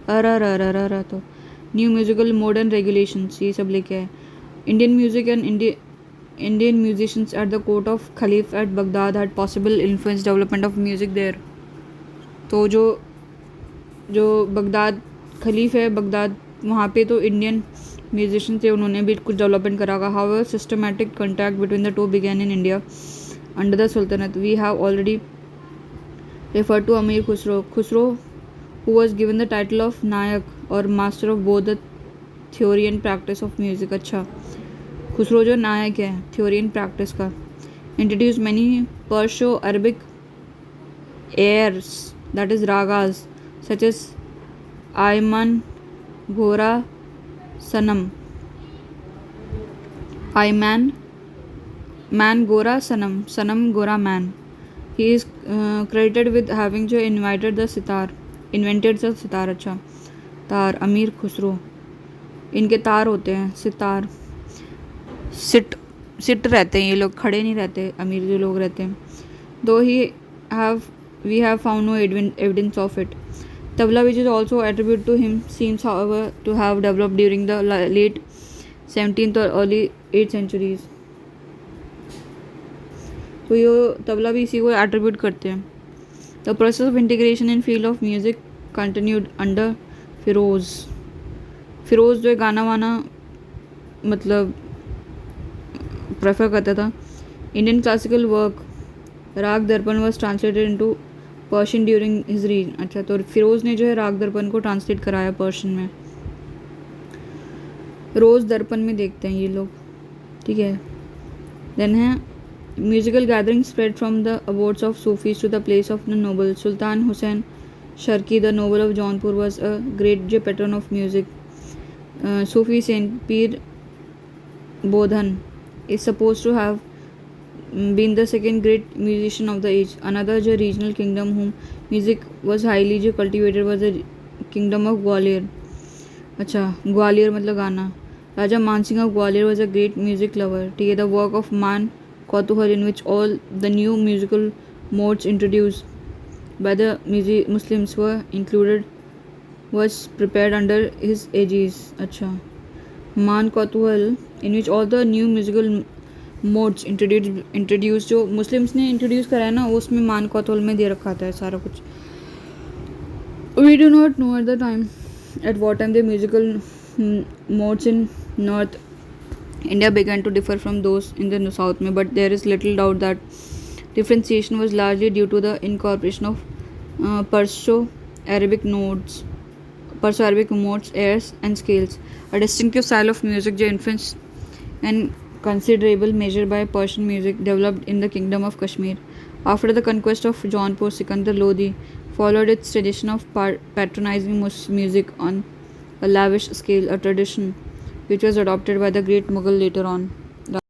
A: र र र र र तो न्यू म्यूजिकल मॉडर्न रेगुलेशंस ये सब लेके आए. Indian music and Indian musicians at the court of caliph at Baghdad had possible influence development of music there. तो जो जो बगदाद खलीफ है बगदाद वहाँ पे तो इंडियन म्यूजिशियन थे, उन्होंने भी कुछ डेवलपमेंट करा होगा. However systematic contact between the two began in India under the sultanate. We have already referred to Amir Khusro. Khusro, who was given the title of Nayak or master of both the theory and practice of music. अच्छा खुसरो जो नायक है theory and practice का, introduced many Perso-Arabic airs, that is ragas, such as Ayman Gora Sanam. Ayman Man Gora Sanam. Sanam Gora Man. He is credited with having जो invented the sitar. अच्छा तार अमीर खुसरो, इनके तार होते हैं सितार. सिट रहते हैं ये लोग, खड़े नहीं रहते अमीर जो लोग रहते हैं. दो we have found no evidence of it. Tabla, which is also attributed to him, seems however to have developed during the late 17th or early 8th centuries. तो ये तबला भी इसी को एट्रीब्यूट करते हैं. The process of integration in field of music continued under Firoz जो है गाना वाना मतलब प्रेफर करता था. Indian classical work Raga Darpan was translated into Persian during his रीज. अच्छा तो फिरोज़ ने जो है राग दर्पण को ट्रांसलेट कराया पर्शियन में. रोज़ दर्पण में देखते हैं ये लोग, ठीक है. देन है musical gatherings spread from the abodes of Sufis to the place of the noble. Sultan Hussain Sharki, the noble of Jaunpur, was a great patron of music. Sufi Saint Pir Bodhan is supposed to have been the second great musician of the age. Another regional kingdom whom music was highly cultivated was the kingdom of Gwalior. अच्छा ग्वालियर मतलब गाना. Raja Mansingh of Gwalior was a great music lover. ठीक है. The work of Man Kautuhal, in which all the new musical modes introduced by the Muslims were included, was prepared under his aegis. अच्छा मान कौतूहल, in which all the new musical modes introduced जो Muslims ने introduce कराया ना उसमें मान कौतूहल में दे रखा था सारा कुछ. We do not know at the time at what time the musical modes in North India began to differ from those in the south में, but there is little doubt that differentiation was largely due to the incorporation of Perso-Arabic modes, airs and scales, a distinctive style of music जो influenced and considerable measure by Persian music developed in the kingdom of Kashmir. After the conquest of Jaunpur, Sikandar Lodi followed its tradition of patronizing music on a lavish scale, a tradition which was adopted by the great Mughal later on.